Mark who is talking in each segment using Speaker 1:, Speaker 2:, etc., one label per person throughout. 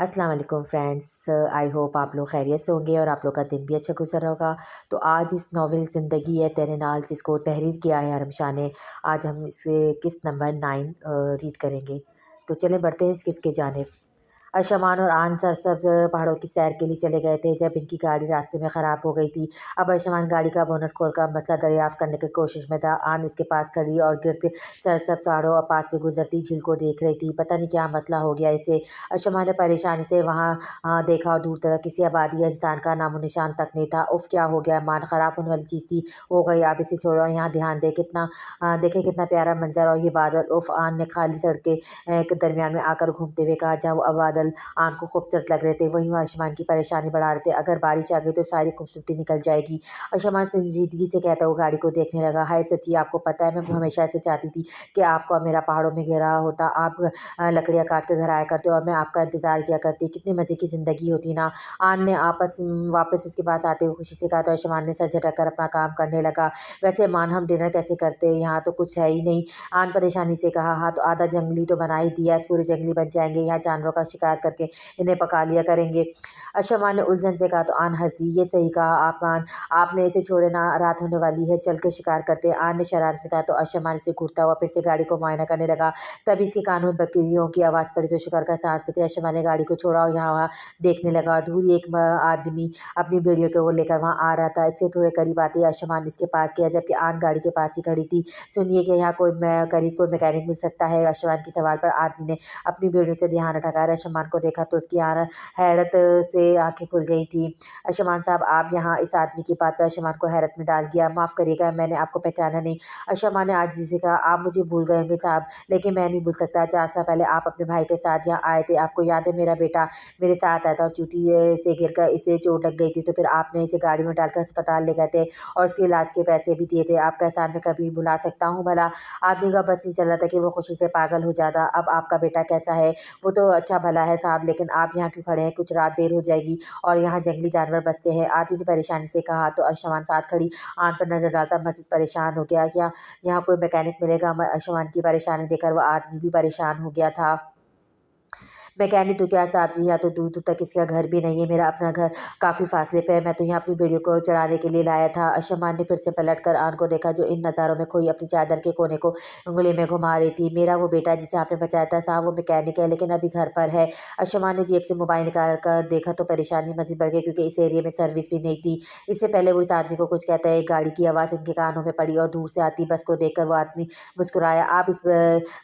Speaker 1: अस्सलाम वालेकुम friends. I hope आप लोग खैरियत से होंगे और आप लोग का दिन भी अच्छा गुजर रहा होगा। तो आज इस नावल ज़िंदगी है तेरे नाल जिसको तहरीर किया है अरम शाह ने, आज हम इसे किस्त नंबर 9 रीड करेंगे। तो चलें बढ़ते हैं इस किस्त की जानिब। अशमान और आन सरसब्ज पहाड़ों की सैर के लिए चले गए थे जब इनकी गाड़ी रास्ते में ख़राब हो गई थी। अब अशमान गाड़ी का बोनट खोलकर मसला दरियाफ्त करने की कोशिश में था। आन इसके पास खड़ी और गिरते सरसब्ज पहाड़ों और पास से गुजरती झील को देख रही थी। पता नहीं क्या मसला हो गया इसे। अशमान ने परेशानी से वहाँ देखा और दूर तक किसी आबादी या इंसान का नामो निशान तक नहीं था। उफ़ क्या हो गया, मान ख़राब होने वाली चीज़ थी, हो गई। आप इसे छोड़ो और यहाँ ध्यान दे कितना देखे कितना प्यारा मंजर और ये बादल। उफ़, आन ने खाली सड़क के दरमियान में आकर घूमते हुए कहा। जब अब बादल आन को खूबसूरत लग रहे थे वहीं वो आसमान की परेशानी बढ़ा रहे थे। अगर बारिश आ गई तो सारी खूबसूरती निकल जाएगी। आसमान संजीदगी से कहता हुआ गाड़ी को देखने लगा। हाय सच्ची, आपको पता है मैं हमेशा ऐसे चाहती थी कि आपको मेरा पहाड़ों में घेरा होता, आप लकड़ियाँ काट के घर आया करते और मैं आपका इंतज़ार किया करती। कितनी मज़े की ज़िंदगी होती ना। आन ने वापस इसके पास आते हुए खुशी से कहा तो आसमान ने सर झटक कर अपना काम करने लगा। वैसे मान हम डिनर कैसे करते हैं, यहाँ तो कुछ है ही नहीं। आन परेशानी से कहा। हाँ तो आधा जंगली तो बना ही दिया, इस पूरे जंगली बन जाएंगे। यहाँ जानवरों का शिकार करके इन्हें पका लिया करेंगे। अशमान ने उलझन से कहा तो आन हंस दी। ये सही कहा आप आन, आपने इसे छोड़े ना, रात होने वाली है, चल के शिकार करते हैं। आन ने शरारत से कहा तो अशमान इसे घूरता हुआ फिर से गाड़ी को मुआयना करने लगा। तभी इसके कानों में बकरियों की आवाज़ पड़ी तो शिकार का सांस लेते अशमान ने गाड़ी को छोड़ा और यहाँ वहाँ देखने लगा। दूर ही एक आदमी अपनी बेड़ियों को लेकर वहाँ आ रहा था। इससे थोड़े करीब आते ही अशमान इसके पास गया जबकि आन गाड़ी के पास ही खड़ी थी। सुनिए कि यहाँ करीब कोई मैकेनिक मिल सकता है। अशमान के सवाल पर आदमी ने अपनी बेड़ियों से ध्यान हटाकर अशमान को देखा तो उसकी हैरत से आंखें खुल गई थी। अशमान साहब, आप यहाँ, इस आदमी की बात पर अशमान को हैरत में डाल दिया। माफ़ करिएगा, मैंने आपको पहचाना नहीं। अशमान ने आजिज़ी से कहा। आप मुझे भूल गए होंगे साहब, लेकिन मैं नहीं भूल सकता। 4 साल पहले आप अपने भाई के साथ यहाँ आए थे, आपको याद है? मेरा बेटा मेरे साथ आया था और चोटी से गिरकर इसे चोट लग गई थी तो फिर आपने इसे गाड़ी में डालकर अस्पताल ले गए थे और उसके इलाज के पैसे भी दिए थे। आपका एहसान मैं कभी भुला सकता हूँ भला? आदमी का बस नहीं चल रहा था कि वो खुशी से पागल हो जाता। अब आपका बेटा कैसा है? वो तो अच्छा भला है साहब, लेकिन आप यहाँ क्यों खड़े हैं? कुछ रात देर हो जाएगी और यहाँ जंगली जानवर बसते हैं। आदमी ने परेशानी से कहा तो अशमान साथ खड़ी आन पर नजर डालता मजीद परेशान हो गया। क्या यहाँ कोई मैकेनिक मिलेगा? अशमान की परेशानी देखकर वह आदमी भी परेशान हो गया था। मैकेनिक तो क्या साहब जी, यहाँ तो दूर दूर तक किसी का घर भी नहीं है। मेरा अपना घर काफ़ी फासले पे है। मैं तो यहाँ अपनी बेड़ियों को चराने के लिए लाया था। अशमान ने फिर से पलट कर आन को देखा जो इन नज़ारों में खोई अपनी चादर के कोने को उंगली में घुमा रही थी। मेरा वो बेटा जिसे आपने बचाया था साहब, वो मैकेनिक है लेकिन अभी घर पर है। अशमान ने जेब से मोबाइल निकाल कर देखा तो परेशानी मजीद बढ़ गई क्योंकि इस एरिया में सर्विस भी नहीं थी। इससे पहले वो इस आदमी को कुछ कहता है, गाड़ी की आवाज़ इनके कानों में पड़ी और दूर से आती बस को देखकर वो आदमी मुस्कुराया। आप इस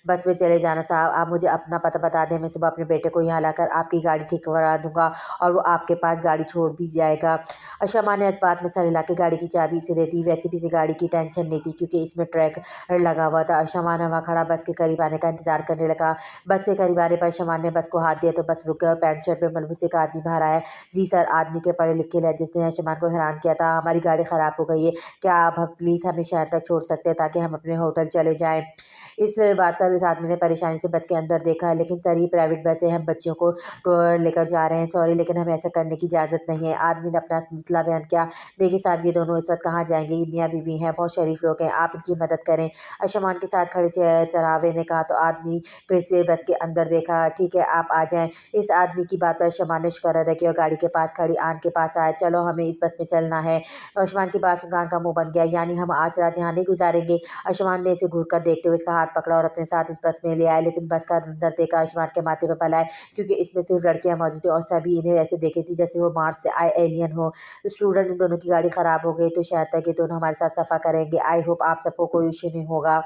Speaker 1: बस में चले जाना साहब, आप मुझे अपना पता बता दें, मैं सुबह अपने बेटे को यहाँ लाकर आपकी गाड़ी ठीक करा दूंगा और वो आपके पास गाड़ी छोड़ भी जाएगा। अशमा ने इस बात में सर हिला के गाड़ी की चाबी इसे दे दी। वैसे भी इसे गाड़ी की टेंशन नहीं थी क्योंकि इसमें ट्रैक लगा हुआ था। अशमा ने वहाँ खड़ा बस के करीब आने का इंतजार करने लगा। बस के करीब आने पर अशमा ने बस को हाथ दिया तो बस रुक गया और पैंट शर्ट में मलबूस एक आदमी बाहर आया। जी सर, आदमी के पढ़े लिखे लहजे ने अशमान को हैरान किया था। हमारी गाड़ी ख़राब हो गई है, क्या आप प्लीज़ हमें शहर तक छोड़ सकते हैं ताकि हम अपने होटल चले जाएँ? इस बात पर इस आदमी ने परेशानी से बस के अंदर देखा, लेकिन सर ये प्राइवेट बस है, हम बच्चों को टूर लेकर जा रहे हैं, सॉरी लेकिन हमें ऐसा करने की इजाज़त नहीं है। आदमी ने अपना मसला बयान किया। देखिए साहब, ये दोनों इस वक्त कहाँ जाएंगे? ये मियाँ बीवी हैं, बहुत शरीफ लोग हैं, आप इनकी मदद करें। अशमान के साथ खड़े चरावे ने कहा तो आदमी फिर से बस के अंदर देखा। ठीक है, आप आ जाएं। इस आदमी की बात पर अशमान ने शुक्र अदा किया और गाड़ी के पास खड़ी आन के पास आया। चलो हमें इस बस में चलना है। अशमान की बात सुन कान का मुंह बन गया। यानी हम आज रात यहाँ नहीं गुजारेंगे? अशमान ने इसे घूर कर देखते हुए इसका हाथ पकड़ा और अपने साथ इस बस में ले आए, लेकिन बस का अंदर देखकर अशमान के माथे पर बल आए क्योंकि इसमें सिर्फ लड़कियां मौजूद थी और सभी इन्हें ऐसे देखे थी जैसे वो मार्स से आए एलियन हो। स्टूडेंट, इन दोनों की गाड़ी खराब हो गई तो शायद तक ये दोनों हमारे साथ सफ़र करेंगे। आई होप आप सबको कोई इशू नहीं होगा।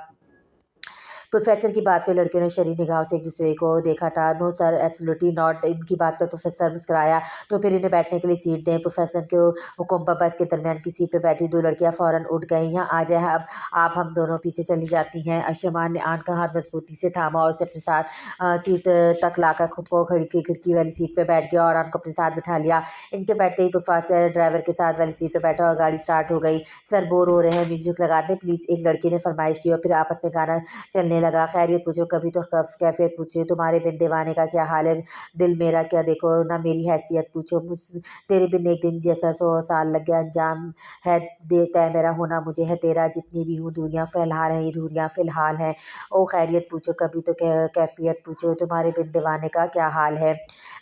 Speaker 1: प्रोफेसर की बात पे लड़कियों ने शरीर निगाहों से एक दूसरे को देखा था। No sir, absolutely not. इनकी बात पर प्रोफेसर मुस्कुराया। तो फिर इन्हें बैठने के लिए सीट दें। प्रोफेसर के हुक्म पर बस के दरमियान की सीट पर बैठी दो लड़कियां फ़ौरन उठ गईं। यहाँ आ जाए, अब आप हम दोनों पीछे चली जाती हैं। अशमान ने आन का हाथ मजबूती से थामा और उसे अपने साथ सीट तक लाकर खुद को खिड़की वाली सीट पर बैठ गया और आन को अपने साथ बिठा लिया। इनके बैठते ही प्रोफेसर ड्राइवर के साथ वाली सीट पर बैठा और गाड़ी स्टार्ट हो गई। सर बोर हो रहे हैं, म्यूजिक लगा दें प्लीज़, एक लड़की ने फरमाइश की और फिर आपस में गाना चलने लगा, खैरियत पूछो, कभी तो कैफियत पूछो, तुम्हारे बिन दीवाने का क्या हाल है, दिल मेरा क्या देखो ना, मेरी हैसियत पूछो, तेरे बिन एक दिन जैसा 100 साल लग गया, अंजाम है तय मेरा होना मुझे है तेरा, जितनी भी हूँ दूरियाँ फ़िलहाल हैं, ये दूरियाँ फ़िलहाल हैं, ओ खैरियत पूछो, कभी तो कैफियत पूछो, तुम्हारे बिन दीवाने का क्या हाल है।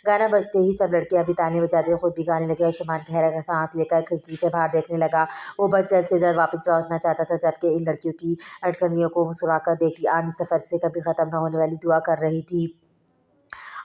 Speaker 1: गाना बजते ही सब लड़कियां भी ताली बजाते खुद भी गाने लगे और शमान गहरा का सांस लेकर खिड़की से बाहर देखने लगा। वो बस जल्द से जल्द वापस पहुंचना चाहता था, जबकि इन लड़कियों की अटकनियों को मुस्कुराकर देखी आन सफ़र से कभी ख़त्म न होने वाली दुआ कर रही थी।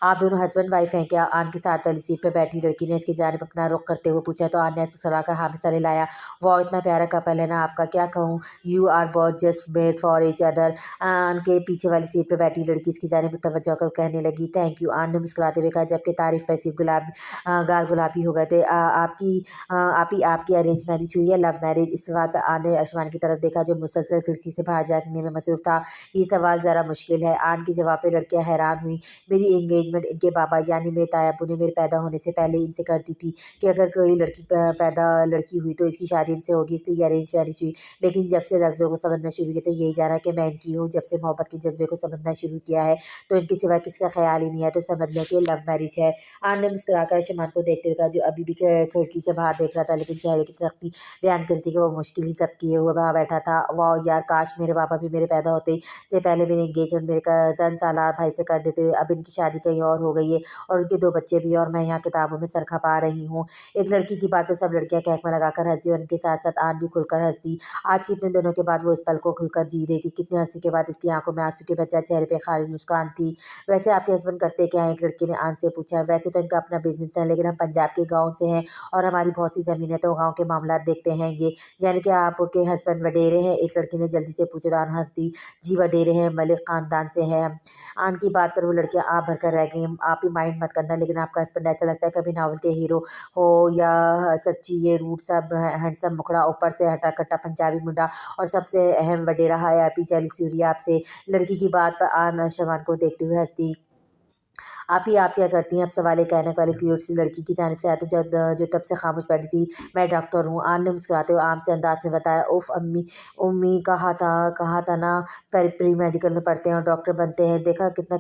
Speaker 1: आप दोनों हस्बैंड वाइफ हैं क्या? आन के साथ वाली सीट पर बैठी लड़की ने इसकी जानिब अपना रुख करते हुए पूछा, तो आन ने मुस्कुराकर हाँ में सर हिलाया। वाह, इतना प्यारा कपल है ना आपका, क्या कहूँ, you are both just made for each other. आन के पीछे वाली सीट पर बैठी लड़की इसकी जानिब मुतवज्जो होकर कहने लगी, थैंक यू। आन ने मुस्कुराते हुए कहा, जबकि तारीफ पैसी गाल गुलाबी हो गए थे। आपकी अरेंज मैरिज हुई है लव मैरिज? इस सवाल पर आन ने आसमान की तरफ देखा, जो मुसलसल खिड़की से बाहर झाँकने में मसरूफ था। ये सवाल ज़रा मुश्किल है। आन के जवाब पर लड़कियाँ हैरान हुई। मेरी एंगेजमेंट इनके बाबा यानी मेरे ताया अब्बू ने मेरे पैदा होने से पहले इनसे कर दी थी कि अगर कोई लड़की हुई तो इसकी शादी इनसे होगी, इसलिए अरेंज मैरिज हुई। लेकिन जब से लफ्ज़ों को समझना शुरू किया तो यही जाना कि मैं इनकी हूँ। जब से मोहब्बत के जज्बे को समझना शुरू किया है तो इनके सिवा किसका ख्याल ही नहीं है, तो समझ लें कि लव मैरिज है। आन ने मुस्कुराकर शमान को देखते हुए कहा, जो अभी भी खिड़की से बाहर देख रहा था, लेकिन चेहरे की सख्ती बयान करी थी कि वो मुश्किल ही सब किए हुए वहाँ बैठा था। वाह यार, काश मेरे पापा भी मेरे पैदा होते से पहले मेरी एंगेजमेंट मेरे कज़न सालार भाई से कर देते। अब इनकी शादी कहीं और हो गई है और उनके 2 बच्चे भी, और मैं यहाँ किताबों में सर खपा रही हूँ। एक लड़की की बात पे सब लड़कियाँ कहकमा लगाकर हँसी और उनके साथ-साथ आन भी खुलकर हँस दी। आज कितने दिनों के बाद वो इस पल को खुलकर जी रही थी। कितने अरसे के बाद इसकी आँखों में आँसू के बजाय चेहरे पे खाली मुस्कान थी। वैसे आपके हस्बैंड करते क्या हैं? एक लड़की ने आन से पूछा। वैसे तो इनका अपना बिज़नेस है, लेकिन हम पंजाब के गाँव से हैं और हमारी बहुत सी ज़मीन है, तो गाँव के मामलात देखते हैं ये। यानी कि आपके हस्बैंड वडेरे हैं? एक लड़की ने जल्दी से पूछा तो आन हँस दी। जी वडेरे हैं, मलिक ख़ानदान से हैं हम। आन की बात पर वो लड़कियाँ आह भरकर रह गईं। आप ही माइंड मत करना, लेकिन आपका हस्बैंड ऐसा लगता है कभी नावल के हीरो हो या सच्ची ये रूट सा हैंडसम मुखड़ा, ऊपर से हट्टा-कट्टा पंजाबी मुंडा और सबसे अहम वडेरा है आपी जेलसी हो रही है आपसे। लड़की की बात पर आन शमान को देखते हुए हँस दी। आप क्या करती हैं? अब सवाल एक कहने वाली क्यूट सी लड़की की जानिब से आया तो जो तब से खामोश बैठी थी। मैं डॉक्टर हूँ। आन ने मुस्कुराते हुए आम से अंदाज में बताया। उफ़ अम्मी, उम्मी कहा था ना प्री मेडिकल में पढ़ते हैं और डॉक्टर बनते हैं। देखा कितना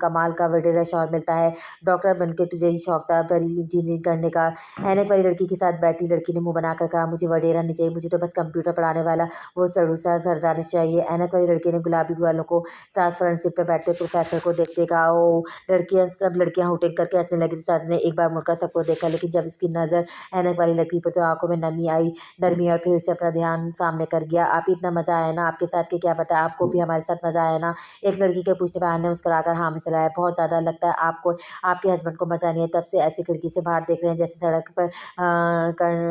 Speaker 1: कमाल का वडेरा शौहर मिलता है। डॉक्टर बन के तुझे ही शौक था पर इंजीनियरिंग करने का। ऐनक वाली लड़की के साथ बैठी लड़की ने मुँह बनाकर कहा, मुझे वडेरा नहीं चाहिए, मुझे तो बस कंप्यूटर पढ़ाने वाला वो सड़ूसा सरदानिश चाहिए। ऐनक वाली लड़की ने गुलाबी बालों को साथ फ्रंट सीट पर बैठते प्रोफेसर को देखते कहा, ओ सब लड़कियां हुटिंग करके हंसने लगी थी। साथ ने एक बार मुड़कर सबको देखा, लेकिन जब इसकी नज़र ऐनक वाली लड़की पर तो आंखों में नरमी आई, फिर उसे अपना ध्यान सामने कर गया। आप ही इतना मज़ा आया ना आपके साथ, कि क्या पता आपको भी हमारे साथ मज़ा आया ना? एक लड़की के पूछने पर आन ने मुस्कुराकर हाँ में सलाया। बहुत ज़्यादा लगता है आपको आपके हस्बैंड को मज़ा नहीं है, तब से ऐसी खिड़की से बाहर देख रहे हैं जैसे सड़क पर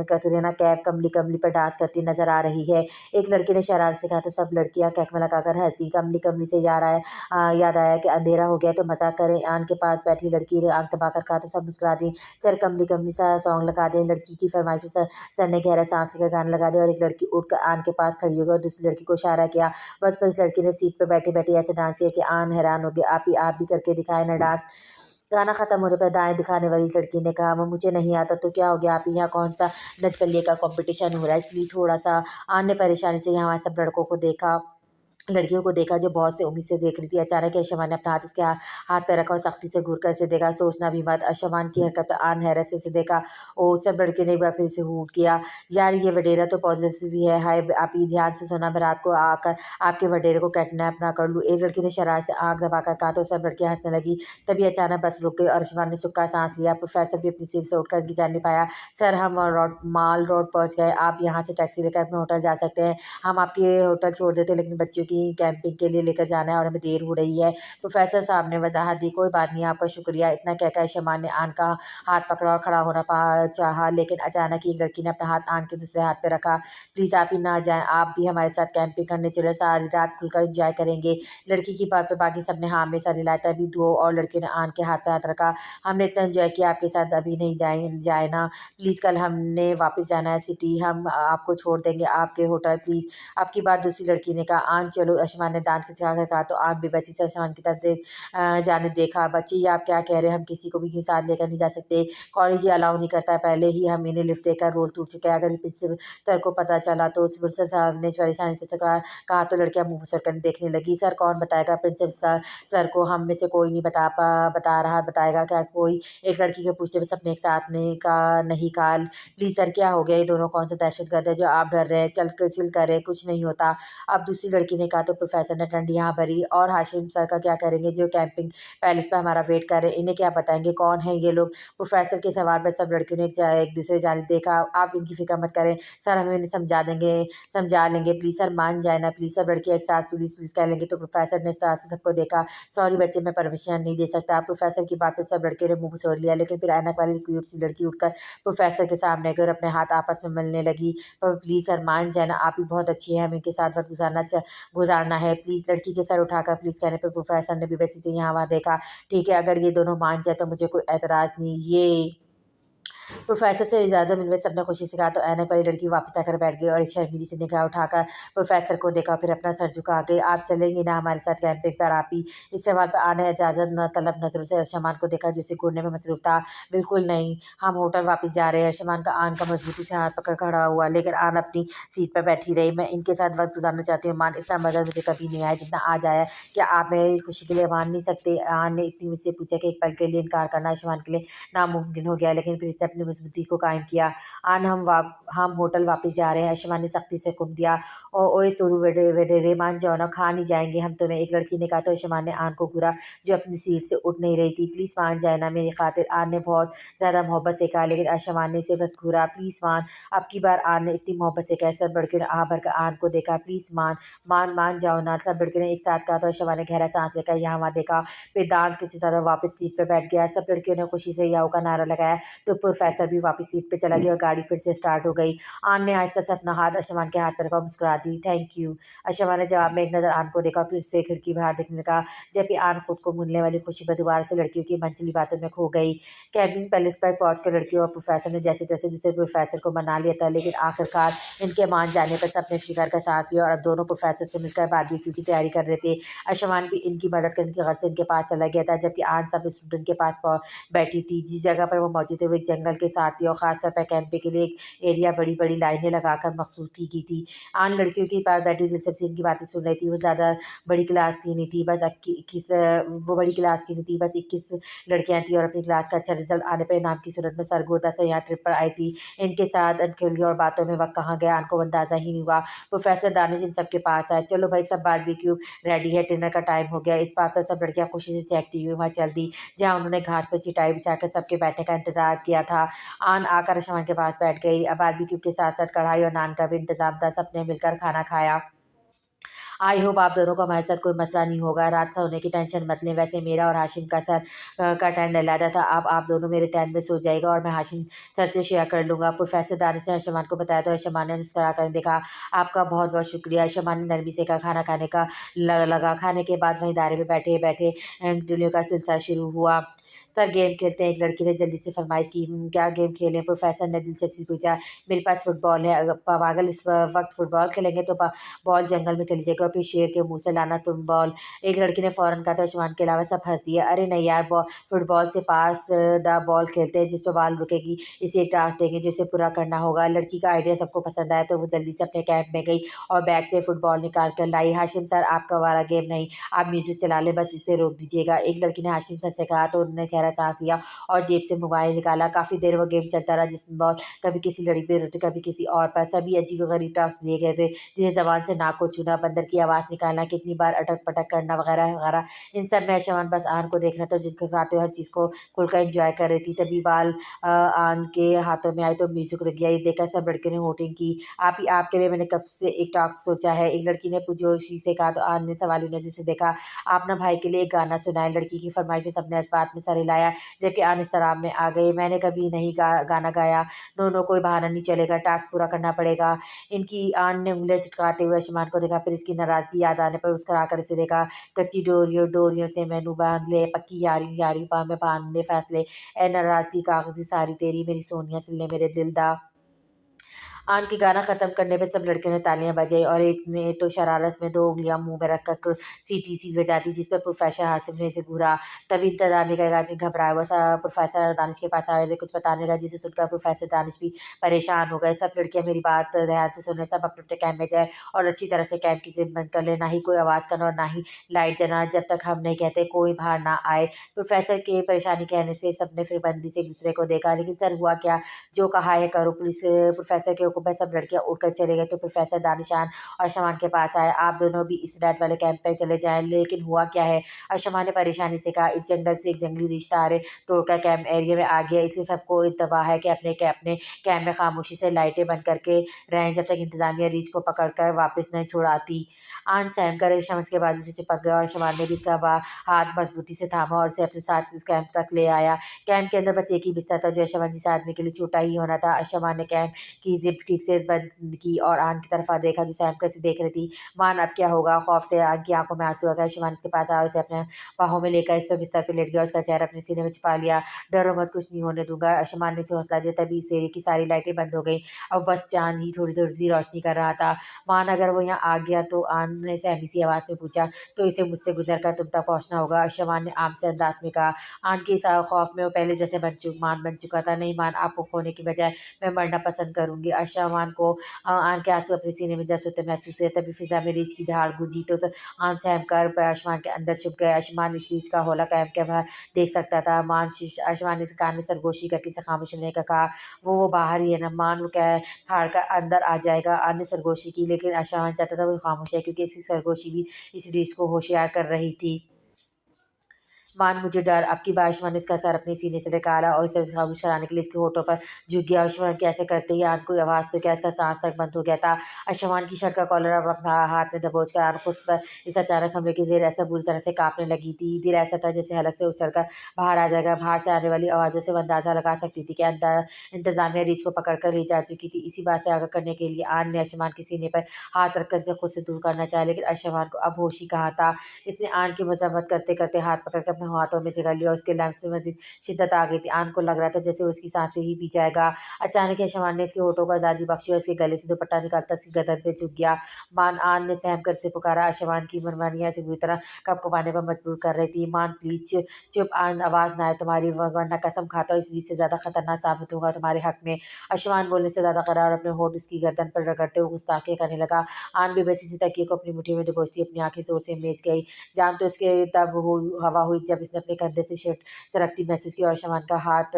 Speaker 1: कतरीना कैफ कमली कमली पर डांस करती नजर आ रही है। एक लड़की ने शरारत से कहा तो सब लड़कियां कैकमा लगाकर हंस दी। कमली कमली से याद आया कि अंधेरा हो गया तो मजाक करें। आन के पास बैठी लड़की ने आंख दबाकर कहा तो सब मुस्कुरा दी। सर कमली कमली सा सॉन्ग लगा दें। लड़की की फरमाइश पर सर ने गहरा सांस लेकर गाना लगा दिया और एक लड़की उठकर आन के पास खड़ी हो गई और दूसरी लड़की को इशारा किया। बस पर इस लड़की ने सीट पर बैठे बैठे ऐसे डांस किया कि आन हैरान हो गई। आप भी करके दिखाए ना डांस। गाना खत्म होने पर दाएं दिखाने वाली लड़की ने कहा, वो मुझे नहीं आता तो क्या हो गया, आप यहाँ कौन सा नचबलिए का कंपटीशन हो रहा है, इसलिए थोड़ा सा। आन ने परेशानी से यहाँ सब लड़कियों को देखा जो बहुत से उम्मीद से देख रही थी। अचानक शमान ने अपना हाथ इसके हाथ पे रखा और सख्ती से घूर कर इसे देखा। सोचना भी मत। शमान की हरकत पर आन हैरत से इसे देखा। ओ सब लड़के ने एक बार फिर से हूट किया। यार ये वडेरा तो पॉजिटिव भी है। हाय आप ये ध्यान से सुना, मैं रात को आकर आपके वडेरे को किडनैप ना कर लूँ। एक लड़की ने शरारत से आँख दबाकर कहा तो सब लड़कियाँ हंसने लगी। तभी अचानक बस रुक गई और शमान ने सुक्का सांस लिया। प्रोफेसर भी अपनी सीट से उठकर उनकी जान नहीं पाया। सर हम माल रोड पहुँच गए, आप यहाँ से टैक्सी लेकर अपने होटल जा सकते हैं। हम आपके होटल छोड़ देते, लेकिन बच्चों की कैंपिंग के लिए लेकर जाना है और हमें देर हो रही है। प्रोफेसर साहब ने वजाहत दी। कोई बात नहीं, आपका शुक्रिया। इतना कहकर शमान ने आन का हाथ पकड़ा और खड़ा होना चाहा, लेकिन अचानक ही एक लड़की ने अपना हाथ आन के दूसरे हाथ पर रखा। प्लीज़ आप ही ना जाएं, आप भी हमारे साथ कैंपिंग करने चले, सारी रात खुलकर इंजॉय करेंगे। लड़की की बात पर बाकी सबने हाँ में सर हिलाया। तभी दो और लड़कियों ने आन के हाथ पे हाथ रखा। हमने इतना इंजॉय किया आपके साथ, अभी नहीं जाए ना प्लीज़, कल हमने वापस जाना है सिटी, हम आपको छोड़ देंगे आपके होटल प्लीज़। अब की बार दूसरी लड़की ने कहा। आन चलो। अर्शमान ने दांत खिंचा कर कहा तो आन बेबसी से अर्शमान की तरफ जाने देखा। बच्ची ये आप क्या कह रहे हैं, हम किसी को भी क्यों साथ लेकर नहीं जा सकते, कॉलेज ही अलाउ नहीं करता है, पहले ही हम इन्हें लिफ्ट देकर रोल टूट चुके हैं, अगर प्रिंसिपल सर को पता चला तो। प्रिंसिपल साहब ने परेशानी से कहा तो लड़कियां मुंह सर कर देखने लगी। सर कौन बताएगा, प्रिंसिपल सर को हम में से कोई नहीं बता रहा, बताएगा क्या कोई। एक लड़की के पूछने पे सबने एक साथ नहीं कहा। प्लीज सर क्या हो गया, ये दोनों कौन सा दहशतगर्द है जो आप डर रहे हैं, चिल कर रहे हैं, कुछ नहीं होता। अब दूसरी लड़की ने कहा तो प्रोफेसर ने ठंडी यहाँ भरी। और हाशिम सर का क्या करेंगे जो कैंपिंग पैलेस पे हमारा वेट कर रहे हैं, इन्हें क्या बताएंगे, कौन है ये लोग। प्रोफेसर के सवाल पर सब लड़कियों ने एक दूसरे जाने देखा। आप इनकी फिक्र मत करें सर, हम इन्हें समझा लेंगे, प्लीज सर मान जाए ना, प्लीज। सब लड़कियां एक साथ प्लीज प्लीज कह लेंगे तो प्रोफेसर ने साथ से सबको देखा। सॉरी बच्चे, मैं परमिशन नहीं दे सकता। प्रोफेसर की बात पे सब लड़के ने मुंह छोड़ लिया, लेकिन फिर ऐनक वाली क्यूट सी लड़की उठकर प्रोफेसर के सामने गई और अपने हाथ आपस में मिलने लगी। पर प्लीज सर मान जाए ना, आप ही बहुत अच्छी है, हमें इनके साथ वक्त गुजारना है प्लीज। लड़की के सर उठाकर प्लीज कहने पर प्रोफेसर ने भी वैसे से यहाँ वहाँ देखा। ठीक है, अगर ये दोनों मान जाए तो मुझे कोई एतराज नहीं। ये प्रोफेसर से इजाज़त मिलने सबने खुशी से कहा तो ऐनक वाली लड़की वापस आकर बैठ गई और एक शर्मीली से निगाह उठाकर प्रोफेसर को देखा, फिर अपना सर झुका गई। आप चलेंगे ना हमारे साथ कैंपिंग पर, आप ही। इस सवाल पर आने इजाज़त न तलब नजरों से अर्शमान को देखा जिसे घूरने में मसरूफ था। बिल्कुल नहीं, हम होटल वापस जा रहे हैं। अर्शमान का आन का मजबूती से हाथ पकड़ खड़ा हुआ, लेकिन आन अपनी सीट पर बैठी रही। मैं इनके साथ वक्त गुजारना चाहती हूँ मान, इतना मजा मुझे कभी नहीं आया जितना आज आया। क्या आप मेरी खुशी के लिए मान नहीं सकते। आन ने इतनी मुझसे पूछा कि एक पल के लिए इनकार करना अर्शमान के लिए नामुमकिन हो गया, लेकिन फिर से अपनी मजबूती को कायम किया। आन हम होटल वापस जा रहे हैं, अर्शमान ने सख्ती से हुक्म दिया। ओए सुरु वेडेरे मान जाओ ना, खा नहीं जाएंगे हम तुम्हें, एक लड़की ने कहा तो अर्शमान ने आन को घूरा जो अपनी सीट से उठ नहीं रही थी। प्लीज़ मान जाए ना मेरी खातिर, आन ने बहुत ज़्यादा मोहब्बत से कहा, लेकिन अर्शमान ने इसे बस घूरा। प्लीज़ मान, अब की बार आन ने इतनी मोहब्बत से कहा। सब लड़कियों ने आह भरकर आन को देखा। प्लीज़ मान जाओ ना, सब लड़कियों ने एक साथ कहा तो अर्शमान ने गहरा सांस लेकर यहाँ वहाँ देखा, फिर दांत खिंचता वापस सीट पर बैठ गया। सब लड़कियों ने खुशी से याओ का नारा लगाया तो प्रोफेसर भी वापस सीट पे चला गया और गाड़ी फिर से स्टार्ट हो गई। आन ने आहिस्ता से अपना हाथ अर्शमान के हाथ पर रखा और मुस्कुरा दी। Thank you. अर्शमान ने जवाब में एक नज़र आन को देखा, फिर से खिड़की बाहर देखने लगा, जबकि आन खुद को मिलने वाली खुशी पर दोबारा से लड़कियों की मंचली बातों में खो गई। कैंपिंग पैलेस पर पहुंचकर लड़कियों और प्रोफेसर ने जैसे तैसे दूसरे प्रोफेसर को मना लिया था, लेकिन आखिरकार इनके मान जाने पर सबने फिक्र का सांस लिया और अब दोनों प्रोफेसर से मिलकर बारबेक्यू की तैयारी कर रहे थे। अर्शमान भी इनकी मदद करने की गर्ज से इनके पास चला गया था, जबकि आन सब स्टूडेंट के पास बैठी थी। जिस जगह पर वो मौजूद थे वो एक जंगल के साथ थी और खासतौर पर कैंपिंग के लिए एक एरिया बड़ी बड़ी लाइनें लगाकर मखसूस की थी। आन लड़कियों के पास बैठी दिलचस्प से इनकी बातें सुन रही थी। वो ज़्यादा बड़ी क्लास की नहीं थी, बस 21 वो बड़ी क्लास की नहीं थी, बस 21 लड़कियां थी और अपनी क्लास का अच्छा रिजल्ट आने पर इनाम की सूरत में सरगोदा से यहाँ ट्रिप पर आई थी। इनके साथ अनखेली और बातों में वक्त कहाँ गया आन को अंदाज़ा ही नहीं हुआ। प्रोफेसर दानिश इन सबके पास आए। चलो भाई सब बारबेक्यू रेडी है, डिनर का टाइम हो गया। इस बात पर सब लड़कियां खुशी से चहकती हुई वहाँ चल दी, जहाँ उन्होंने घास पर चटाई बिछाकर सबके बैठने का इंतजार किया था। आन आकर अर्शमान के पास बैठ गई। अब बारबेक्यू के साथ साथ कढ़ाई और नान का भी इंतजाम था, सबने मिलकर खाना खाया। आई होप आप दोनों को हमारे साथ कोई मसला नहीं होगा, रात सोने की टेंशन मत लें। वैसे मेरा और हाशिम का सर का टेंट डलाया था, अब आप दोनों मेरे टेंट में सो जाएगा और मैं हाशिम सर से शेयर कर लूँगा। प्रोफेसर दानिश ने अर्शमान को बताया तो अर्शमान ने मुस्कुरा कर देखा। आपका बहुत बहुत शुक्रिया। अर्शमान ने नरमी से कहा। खाना खाने का लगा। खाने के बाद वहीं दायरे में बैठे बैठे गिल्लियों का सिलसिला शुरू हुआ। सर गेम खेलते हैं, एक लड़की ने जल्दी से फरमाइश की। क्या गेम खेलें, प्रोफेसर ने दिलचस्पी पूछा। मेरे पास फुटबॉल है, अगर पागल इस वक्त फुटबॉल खेलेंगे तो बॉल जंगल में चली जाएगी और फिर शेर के मुंह से लाना तुम बॉल। एक लड़की ने फौरन कहा तो अर्शमान के अलावा सब हंस दिया। अरे नहीं यार, फुटबॉल से पास द बॉल खेलते हैं जिस पर बॉल रुकेगी, इसे एक टास्क देंगे जिसे पूरा करना होगा। लड़की का आइडिया सबको पसंद आया तो वो जल्दी से अपने कैंप में गई और बैग से फुटबॉल निकाल कर लाई। हाशिम सर आपका वाला गेम नहीं, आप म्यूजिक चला ले, बस इसे रोक दीजिएगा। एक लड़की ने हाशिम सर से कहा तो उन्होंने गहरा सांस लिया और जेब से मोबाइल निकाला। काफ़ी देर वो गेम चलता रहा जिसमें बॉल कभी किसी लड़की पे रोती कभी किसी और पर। सभी अजीब गरीब टास्क दिए गए थे, जिसे जबान से नाक को छूना, बंदर की आवाज़ निकालना, कितनी बार अटक पटक करना वगैरह वगैरह। इन सब में अर्शमान बस आन को देखना तो जिनके खाते हर चीज़ को खुलकर इंजॉय कर रही थी। तभी बाल आन के हाथों में आई तो म्यूजिक रुक गया। ये देखकर सब लड़कियों ने वोटिंग की। आपके लिए मैंने कब से एक टास्क सोचा है, एक लड़की ने पुरजोशी से कहा तो आन ने सवाली नज़र से देखा। आप ना भाई के लिए एक गाना सुनाए। लड़की की फरमाइश में सबने इस बात में सर हिलाया, जबकि आन इस शराब में आ गए। मैंने कभी नहीं गाना गाया। नो कोई बहाना नहीं चलेगा, टास्क पूरा करना पड़ेगा। इनकी आन ने उंगलियां चटकाते हुए अर्शमान को देखा, फिर इसकी नाराज़गी याद आने पर मुस्कुरा कर इसे देखा। कच्ची डोरियों डोरियों से मैनू बांध ले, पक्की यारी यारी पा में बांध ले फैसले, ए नाराज़गी कागज़ी सारी तेरी, मेरी सोनिया सिल ले मेरे दिल दा। आन के गाना ख़त्म करने पे सब लड़कियों ने तालियां बजाई और एक ने तो शरारत में 2 उँगलियां मुँह में रखकर सीटी बजा दी, जिस पर प्रोफ़ेसर हासिफ ने उसे घूरा। तभी इंतज़ामिया का एक आदमी घबराया हुआ सा प्रोफ़ेसर दानिश के पास आया और कुछ बताने लगा, जिसे सुनकर प्रोफ़ेसर दानिश भी परेशान हो गए। सब लड़कियां मेरी बात ध्यान से सुन लें, सब अपने-अपने कैम्प में जाएँ और अच्छी तरह से कैम्प की ज़िप बंद कर लें, ना ही कोई आवाज़ करना और ना ही लाइट जलाना, जब तक हम नहीं कहते कोई बाहर ना आए। प्रोफ़ेसर के परेशानी कहने से सबने फिर बंदी से एक-दूसरे को देखा, लेकिन सर हुआ क्या? जो कहा है करो। प्रोफ़ेसर के हुक्म पर सब लड़कियाँ उठकर चले गए तो प्रोफ़ेसर दानिशान अरशमान के पास आए। आप दोनों भी इस नेट वाले कैंप पे चले जाएँ। लेकिन हुआ क्या है? अरशमान ने परेशानी से कहा, इस जंगल से एक जंगली रिश्ता तोड़कर कैंप एरिया में आ गया, इसलिए सबको इत्तबा है कि अपने कैंप में खामोशी से लाइटें बंद करके रहें जब तक इंतज़ामिया रीछ को पकड़ कर वापस नहीं छुड़ आती। आन सहम कर शम्स के बाजू से चिपक गया और अरशमान ने भी इसका हाथ मज़बूती से थामा और उसे अपने साथ इस कैंप तक ले आया। कैंप के अंदर बस एक ही बिस्तर था जो अशमान जिस आदमी के लिए छोटा ही होना था। अशमान ने कैंप की ज़िप ठीक से बंद की और आन की तरफ देखा जो सैम कैसे देख रही थी। मान अब क्या होगा? खौफ से आन की आंखों में आंसू आ गए। अशमान इसके पास आया, उसे अपने बाहों में लेकर इस पर बिस्तर पे लेट गया और उसका चेहरा अपने सीने में छिपा लिया। डरो मत, कुछ नहीं होने दूंगा। अशमान ने उसे हौसला दिया। तभी इस एरिया की सारी लाइटें बंद हो गई। अब बस चांद ही थोड़ी-थोड़ी सी रोशनी कर रहा था। मान अगर वो यहाँ आ गया तो आन ने सहमी सी आवाज़ में पूछा, तो इसे मुझसे गुज़र कर तुम तक पहुँचना होगा। अशमान ने आम से अंदाज़ में कहा। आन के इस खौफ में वो पहले जैसे मान बन चुका था। नहीं मान, आपको खोने की बजाय मैं मरना पसंद करूँगी। अरशमान को आन के आँसू अपने सीने में जज़्ब होते महसूस हुए। तभी फ़िज़ा में रीछ की दहाड़ गूंजी तो आन सहम कर आसमान के अंदर छुप गए। आसमान इस रीछ का हौला कैंप के बाहर देख सकता था। आसमान ने कान में सरगोशी करके उसे खामोश रहने का कहा। वो बाहर ही है ना मान, वो क्या फाड़ कर अंदर आ जाएगा। आन ने सरगोशी की, लेकिन आसमान चाहता था वो खामोश है, क्योंकि इसकी सरगोशी भी इस रीछ को होशियार कर रही थी। मान मुझे डर, अब की बार आयुष्मान ने इसका सर अपने सीने से निकाला और इसे खामोश कराने के लिए इसके होठों पर झुक गया। आयुष्मान कैसे करते ही आन को आवाज़ तो क्या, इसका सांस तक बंद हो गया था। आयुष्मान की शर्ट का कॉलर अब अपना हाथ में दबोच कर आन खुद पर इस अचानक हमले की देर ऐसा बुरी तरह से कांपने लगी थी। देर ऐसा था जैसे हलक से उछल कर बाहर आ जाएगा। बाहर से आने वाली आवाज़ों से वो अंदाज़ा लगा सकती थी कि इंतजामिया रीछ को पकड़ कर ले जा चुकी थी। इसी बात से आगाह करने के लिए आन ने आयुष्मान के सीने पर हाथ रखकर इसे खुद से दूर करना चाहा, लेकिन आयुष्मान को अब होश ही कहाँ था। इसने आन की मज़म्मत करते-करते हाथ पकड़ के अपने हाथों में जकड़ लिया और उसके लम्स में मज़ीद शिद्दत आ गई थी। आन को लग रहा था जैसे वो उसकी सांसें ही पी जाएगा। अचानक ही शमान ने इसके होठों को आज़ादी बख्शी और उसके गले से दुपट्टा निकालता उसकी गर्दन पे झुक गया। मान, आन ने सहम कर उसे पुकारा। शमान की मनमानियाँ उसे बुरी तरह कँपकँपाने पर मजबूर कर रही थी। मान प्लीज़ चुप, आन आवाज़ ना आए तुम्हारी, वरना कसम खाता हूँ इस चीज़ से ज़्यादा खतरनाक साबित होगा तुम्हारे हक़ में। अशमान बोलने से ज़्यादा करा और अपने होंठ उसकी गर्दन पर रगड़ते हुए गुस्ताखियाँ करने लगा। आन बेबसी से तकिए को अपनी मुट्ठी में दबोचती अपनी आँखें ज़ोर से मीच गई। जान तो इसके तब हवा हुई जब इसने अपने कंधे से शर्ट सरकती महसूस की और अशमान का हाथ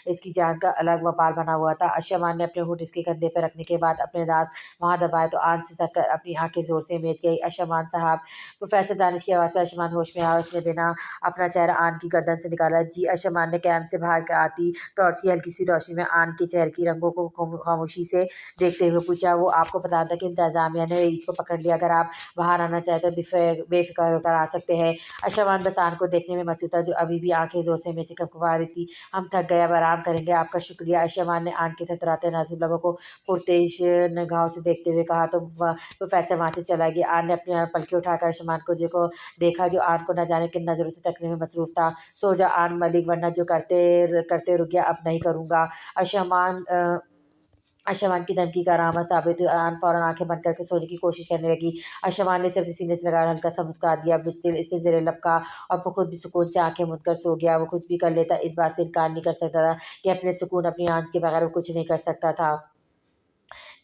Speaker 1: इसकी जान का अलग वपाल बना हुआ था। अशमान ने अपने होंठ इसके कंधे पर रखने के बाद अपने दांत वहाँ दबाए तो आन सिसक कर अपनी आंखें ज़ोर से मीच गई। अशमान साहब, प्रोफेसर दानिश की आवाज़ पर अशमान होश में आया और उसने बिना अपना चेहरा आन की गर्दन से निकाला। जी। अशमान ने कैम्प से बाहर आती टॉर्च की हल्की सी रोशनी में आन के चेहरे की रंगों को खामोशी से देखते हुए पूछा। वो आपको पता था कि इंतजामिया ने रीछ को पकड़ लिया, अगर आप बाहर आना चाहे तो बेफिक्र होकर आ सकते हैं। अशमान बस आन को देखने में मसरूफ़ था, जो अभी भी आंखें ज़ोर से मेरे से कँपकँपा रही थी। हम थक गए, अब आराम करेंगे, आपका शुक्रिया। अशमान ने आन के थरथराते नाज़ुक लबों को पुरतेश निगाहों से देखते हुए कहा तो प्रोफेसर वहाँ से चला गया। आन ने अपनी पलकें उठाकर अशमान को देखा, जो आन को न जाने किन नज़रों से तकने में मसरूफ़ था। सो जा आन मलिक, वरना जो करते रुक गया अब नहीं करूँगा। अशमान अशमान की धमकी का करामत साबित हुई। आन फ़ौरन आँखें बंद करके सोने की कोशिश करने लगी। अशमान ने सिर्फ़ सीने से लगाकर हल्का सा मुस्कुरा दिया। अब इसने ज़ेरे लब कहा और वो खुद भी सुकून से आँखें मूंद कर सो गया। वो कुछ भी कर लेता, इस बात से इनकार नहीं कर सकता था कि अपने सुकून, अपनी आँच के बगैर वो कुछ नहीं कर सकता था।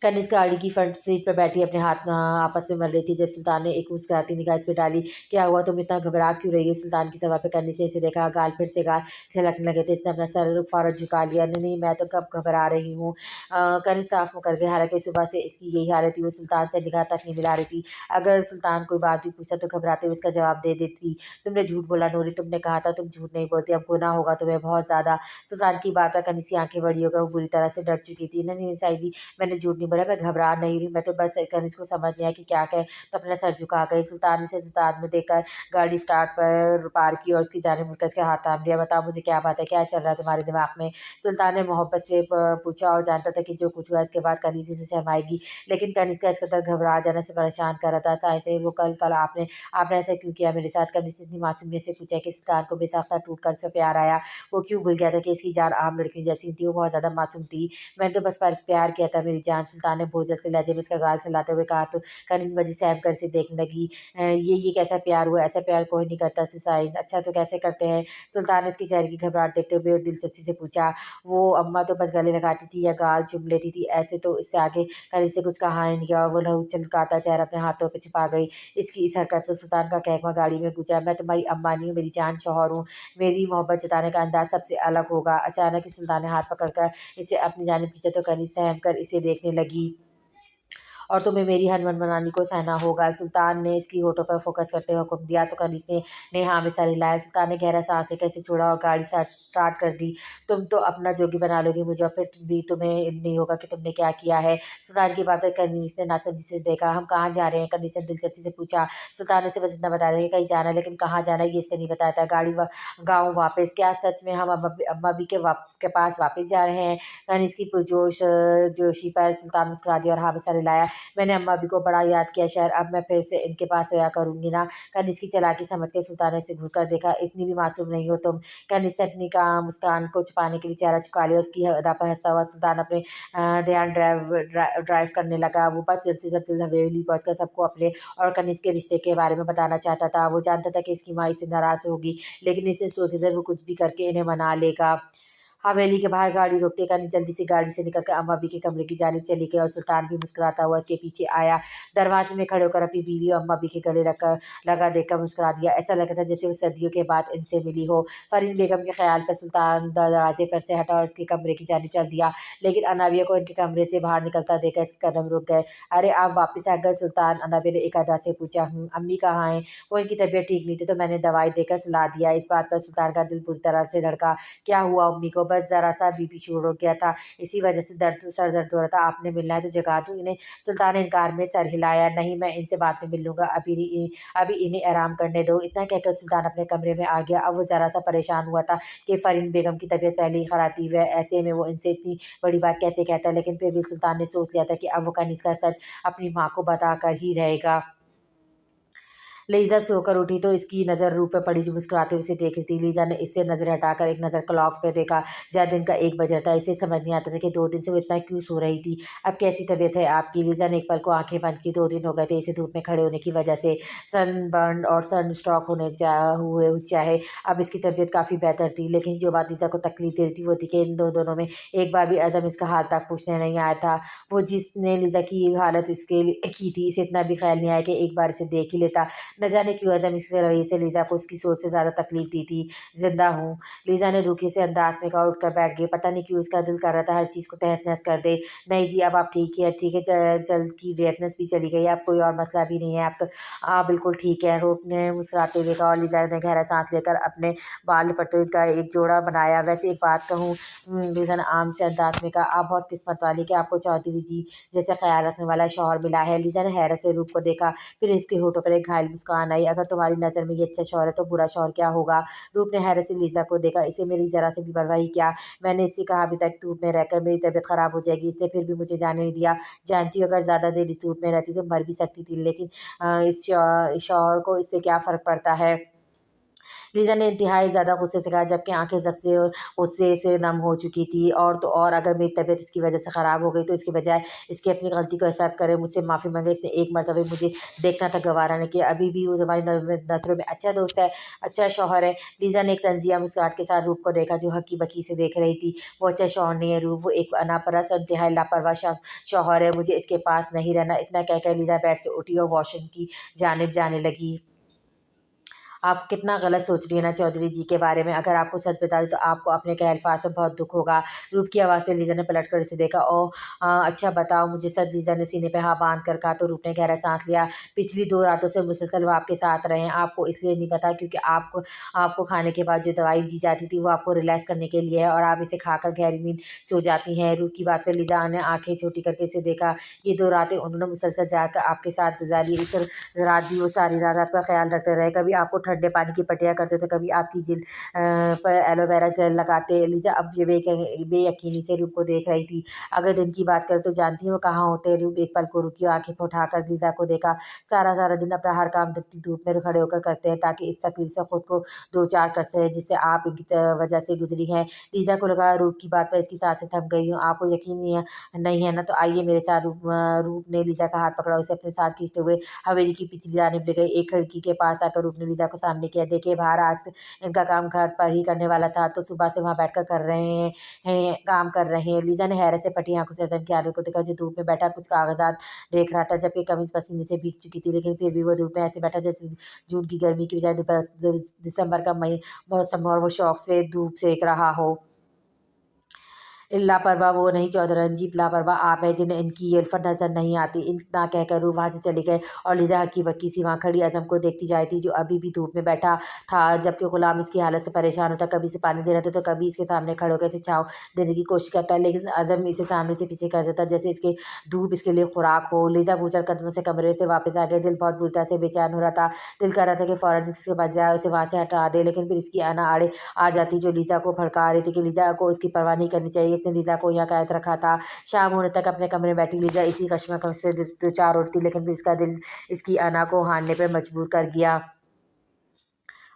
Speaker 1: कनिष्क गाड़ी की फ्रंट सीट पर बैठी अपने हाथ आपस में मल रही थी जब सुल्तान ने एक मुस्कुराती निगाह इस पे डाली। क्या हुआ, तुम इतना घबरा क्यों रही हो? सुल्तान की सवाल पे कनिष्क ने इसे देखा। गाल फिर से गाल छलकने लगे थे। इसने अपना सर फौरन झुका लिया। नहीं नहीं, मैं तो कब घबरा रही हूँ। कनिष्क साफ मुकर गई। हालांकि सुबह से इसकी यही हालत थी, वो सुल्तान से निगाह तक नहीं मिला रही थी। अगर सुल्तान कोई बात भी पूछता तो घबराते हुए इसका जवाब दे देती। तुमने झूठ बोला नूरी, तुमने कहा था तुम झूठ नहीं बोलती, अब गुनाह होगा तुम्हें बहुत ज़्यादा। सुल्तान की बात पर कनिष्क की आंखें बड़ी हो गई। वो बुरी तरह से डर चुकी थी। नहीं नहीं साईं जी, मैंने झूठ नहीं बोला, मैं घबरा नहीं रही, मैं तो बस कनिष्क को समझ नहीं आया कि क्या कहे तो अपना सर झुका गई। सुल्तान ने इसे सुल्तान में देखकर गाड़ी स्टार्ट पर पार की और उसकी जानिब मुड़कर उसके हाथ थाम लिया। बताओ मुझे क्या बात है, क्या चल रहा है तुम्हारे दिमाग में? सुल्तान ने मोहब्बत से पूछा और जानता था कि जो कुछ हुआ इसके बाद कनिष्क से शर्माएगी, लेकिन कनिष्क का इस कदर घबरा जाना से परेशान कर रहा था। साईं से वो कल कल आपने आपने ऐसा क्यों किया मेरे साथ? कनिष्क ने इतनी मासूमियत से पूछा कि सुल्तान को बेसाख्ता टूट कर उसमें प्यार आया। वो क्यों भूल गया था कि इसकी जान आम लड़कियों जैसी थी, वो बहुत ज़्यादा मासूम थी। मैंने तो बस प्यार किया था मेरी जान। सुल्तान ने भोजन से लहजे में इसका गाल सहलाते हुए कहा तो कनीज वजह सहम कर इसे देखने लगी। ये कैसा प्यार हुआ, ऐसा प्यार कोई नहीं करता साइज, अच्छा तो कैसे करते हैं? सुल्तान ने उसके चेहरे की घबराहट देखते हुए दिलचस्पी से पूछा। वो अम्मा तो बस गले लगाती थी या गाल चुम लेती थी, ऐसे तो इससे आगे कनीज से कुछ कहा ही नहीं गया। वो लहू चमकाता चेहरा अपने हाथों पे छिपा गई। इसकी इस हरकत पर सुल्तान का कहकमा गाड़ी में गूंजा। मैं तुम्हारी अम्मा नहीं हूँ, मेरी जान शौहर हूँ। मेरी मोहब्बत जताने का अंदाज सबसे अलग होगा। अचानक ही सुल्तान ने हाथ पकड़कर इसे अपनी जानिब खींचा तो कनीज सहम कर इसे देखने लगी। और तुम्हें मेरी हर मनमानी को सहना होगा। सुल्तान ने इसकी होठों पर फोकस करते हुए हुक्म दिया तो कनीज ने हाँ में सर हिलाया। सुल्तान ने गहरा सांस लेकर इसे छोड़ा और गाड़ी स्टार्ट कर दी। तुम तो अपना जोगी बना लोगी मुझे, और फिर भी तुम्हें नहीं होगा कि तुमने क्या किया है। सुल्तान की बात पर कनीज ने नासमझी से देखा। हम कहाँ जा रहे हैं? कनीज ने दिलचस्पी से पूछा। सुल्तान ने उसे बस इतना बताया कि कहीं जाना है, लेकिन कहाँ जाना है ये इससे नहीं बताया था। गाँव वापस? क्या सच में हम अम्मा भी के पास वापस जा रहे हैं? कनीज की पुरजोश जोशी पर सुल्तान मुस्कुरा दिया और हाँ में सर हिलाया। मैंने अम्मा भी को बड़ा याद किया, शायद अब मैं फिर से इनके पास सोया करूंगी ना। कनिज की चालाकी समझ के सुल्तान ने इसे घूरकर देखा। इतनी भी मासूम नहीं हो तुम। कनिज ने अपनी का मुस्कान को छुपाने के लिए चेहरा झुका लिया। उसकी अदा पर हंसता हुआ सुल्तान अपने ध्यान ड्राइव करने लगा। वो बस जल्द से जल्द हवेली पहुंचकर सबको अपने और कनिज के रिश्ते के बारे में बताना चाहता था। वो जानता था कि इसकी माँ इससे नाराज होगी, लेकिन इसे सोचते थे वो कुछ भी करके इन्हें मना लेगा। हवेली के बाहर गाड़ी रोकते कनी जल्दी से गाड़ी से निकलकर अम्मा बी के कमरे की जानिब चली गई और सुल्तान भी मुस्कुराता हुआ उसके पीछे आया। दरवाजे में खड़े होकर अपनी बीवी और अम्मा बी के गले लगा देखकर मुस्कुरा दिया। ऐसा लगा था जैसे वो सदियों के बाद इनसे मिली हो। फरीन बेगम के ख्याल पर सुल्तान दरवाजे पर से हटा और उसके कमरे की जानिब चल दिया, लेकिन अनाविया को इनके कमरे से बाहर निकलता देखकर इसके कदम रुक गए। अरे आप वापस आ गए सुल्तान? अनाविया ने एक अदा से पूछा। अम्मी कहाँ हैं? वो इनकी तबीयत ठीक नहीं थी तो मैंने दवाई देकर सुला दिया। इस बात पर सुल्तान का दिल बुरी तरह से धड़का। क्या हुआ अम्मी को? बस ज़रा सा बीपी शुरू हो गया था, इसी वजह से सर दर्द हो रहा था। आपने मिलना है तो जगा दूँ इन्हें? सुल्तान ने इनकार में सर हिलाया। नहीं, मैं इनसे बाद में मिल लूँगा, अभी इन्हें आराम करने दो। इतना कहकर सुल्तान अपने कमरे में आ गया। अब वो ज़रा सा परेशान हुआ था कि फरीन बेगम की तबीयत पहले ही खराब थी, वह ऐसे में वो इनसे इतनी बड़ी बात कैसे कहता है। लेकिन फिर भी सुल्तान ने सोच लिया था कि अब वो कनीज का सच अपनी माँ को बता कर ही रहेगा। लीज़ा सोकर उठी तो इसकी नज़र रूप पे पड़ी जो मुस्कुराते हुए उसे देख रही थी। लीज़ा ने इससे नज़र हटाकर एक नज़र क्लॉक पे देखा जहाँ दिन का 1 बज रहा था। इसे समझ नहीं आता था कि 2 दिन से वो इतना क्यों सो रही थी। अब कैसी तबीयत है आपकी? लीज़ा ने एक पल को आंखें बंद की। 2 दिन हो गए थे इसे धूप में खड़े होने की वजह से सनबर्न और सन स्ट्रोक हुए चाहे। अब इसकी तबीयत काफ़ी बेहतर थी, लेकिन जो बात लीज़ा को तकलीफ दे रही थी वो थी कि इन दोनों में एक बार भी अज़म इसका हाल तक पूछने नहीं आया था। वो जिसने लीज़ा की हालत इसके लिए की थी, इसे इतना भी ख्याल नहीं आया कि एक बार इसे देख ही लेता। न जाने क्यों अज़म इसके रवैये से लीज़ा को उसकी सोच से ज़्यादा तकलीफ दी थी। ज़िंदा हूँ, लीज़ा ने रूखे से अंदाज में कहा। उठकर बैठ गई। पता नहीं क्यों उसका दिल कर रहा था हर चीज़ को तहस-नहस कर दे। नहीं जी, अब आप ठीक है, ठीक है। जल्द की रेडनेस भी चली गई, अब कोई और मसला भी नहीं है। आप तो आप बिल्कुल ठीक है, रूप ने मुस्कुराते हुए कहा और लीज़ा ने गहरा सांस लेकर अपने बाल लिपटते हुए इनका एक जोड़ा बनाया। वैसे एक बात कहूँ, लीज़ा ने आम से अंदाज में कहा, आप बहुत किस्मत वाली कि आपको चौधरी जी जैसे ख्याल रखने वाला शौहर मिला है। लीज़ा ने हैरत से रूप को देखा, फिर इसके होठों पर एक घायल मुस्कान आई। अगर तुम्हारी नज़र में ये अच्छा शौहर है तो बुरा शौहर क्या होगा? रूप ने हैरत से लीज़ा को देखा। इसे मेरी ज़रा से भी परवाह क्या? मैंने इससे कहा अभी तक धूप में रहकर मेरी तबीयत ख़राब हो जाएगी, इसने फिर भी मुझे जाने नहीं दिया। जानती हूँ अगर ज़्यादा देर इस धूप में रहती तो मर भी सकती थी, लेकिन इस शौहर को इससे क्या फ़र्क पड़ता है? लीज़ा ने इंतहाई ज़्यादा गुस्से से कहा, जबकि आंखें जब से गुस्से से नम हो चुकी थी। और तो और अगर मेरी तबीयत इसकी वजह से ख़राब हो गई तो इसके बजाय इसकी अपनी गलती को एक्सेप्ट करे, मुझसे माफ़ी मांगे। इसने एक मरतबा मुझे देखना था, गवारा नहीं किया। अभी भी वो तुम्हारी नज़रों में अच्छा दोस्त है, अच्छा शौहर है? लीज़ा ने एक तंज़िया मुस्कुराहट के साथ रूप को देखा जो हकी-बकी से देख रही थी। वो अच्छा शौहर नहीं है रूप, वो एक अनापरस्त और इंतहाई लापरवाह शौहर है। मुझे इसके पास नहीं रहना। इतना कहकर लीज़ा बेड से उठी और वॉशरूम की जानिब जाने लगी। आप कितना गलत सोच रही हैं ना चौधरी जी के बारे में। अगर आपको सच बता दूँ तो आपको अपने के अल्फाज में बहुत दुःख होगा। रूप की आवाज़ पे लीज़ा ने पलट कर उसे देखा। ओह! अच्छा बताओ मुझे सच। लीज़ा ने सीने पे हाथ बाँध कर कहा तो रूप ने गहरा साँस लिया। पिछली 2 रातों से मुसलसल वो आपके साथ रहे हैं। आपको इसलिए नहीं पता क्योंकि आपको आपको खाने के बाद जो दवाई दी जाती थी वो आपको रिलैक्स करने के लिए है और आप इसे खाकर गहरी नींद सो जाती हैं। रूप की बात पे लीज़ा ने आँखें छोटी करके इसे देखा। ये 2 रातें उन्होंने मुसलसल जाकर आपके साथ गुज़ारी। इस रात भी वो सारी रात आपका ख़्याल रखते रहे। कभी आपको ठंडे पानी की पट्टियाँ करते थे, कभी आपकी जिल पर एलोवेरा जेल लगाते। लीजा अब ये बेयकीनी से रूप को देख रही थी। अगर दिन की बात करें तो जानती हो कहाँ होते हैं रूप। एक पल को रुकी, आंखें उठाकर लीजा को देखा। सारा सारा दिन अपना हर काम तपती धूप में खड़े होकर करते हैं ताकि इस तकलीफ से खुद को दो चार कर सके जिससे आप इनकी वजह से गुजरी हैं। लीजा को लगा रूप की बात पर इसकी सांसें थम गई हूँ। आपको यकीन नहीं है ना, तो आइए मेरे साथ। रूप ने लीजा का हाथ पकड़ा, उसे अपने साथ खींचते हुए हवेली की पिछली जानिब ले गई। एक खिड़की के पास आकर रूप ने लीजा को सामने किया। देखिए बाहर आज इनका काम घर पर ही करने वाला था, तो सुबह से वहाँ बैठकर कर रहे काम कर रहे हैं। लीजा ने हैरत से फटी आंखों से अज़म की हालत को देखा, जो धूप में बैठा कुछ कागजात देख रहा था, जबकि कमीज पसीने से भीग चुकी थी, लेकिन फिर भी वो धूप में ऐसे बैठा जैसे जून की गर्मी की बजाय दोपहर दिसंबर का मई मौसम और वो शौक से धूप सेक रहा हो। लापरवाह वो नहीं चौधरंजी, लापरवाह आप है जिन्हें इनकी ये उल्फत नजर नहीं आती। इतना कहकर रूह वहाँ से चली गए और लीजा हक्की बक्की सी वहाँ खड़ी अज़म को देखती जाती थी, जो अभी भी धूप में बैठा था, जबकि गुलाम इसकी हालत से परेशान होता। कभी इसे पानी दे रहा था तो कभी इसके सामने खड़े होकर इसे छाँव देने की कोशिश करता, लेकिन अज़म इसे सामने से पीछे कर देता जैसे इसके धूप इसके लिए खुराक हो। लीजा बूझल कदमों से कमरे से वापस आ गए। दिल बहुत बुरी तरह से बेचैन हो रहा था। दिल कर रहा था कि फ़ौरन इसके पास जाए, उसे वहाँ से हटा दे, लेकिन फिर इसकी आना आड़े आ जाती जो लीजा को भड़का रही थी कि लीजा को इसकी परवाह नहीं करनी चाहिए। इसने लीजा को यहाँ कैद रखा था। शाम होने तक अपने कमरे में बैठी लीजा इसी कश्मकश से दो चार उठती, लेकिन फिर इसका दिल इसकी अना को हारने पर मजबूर कर गया।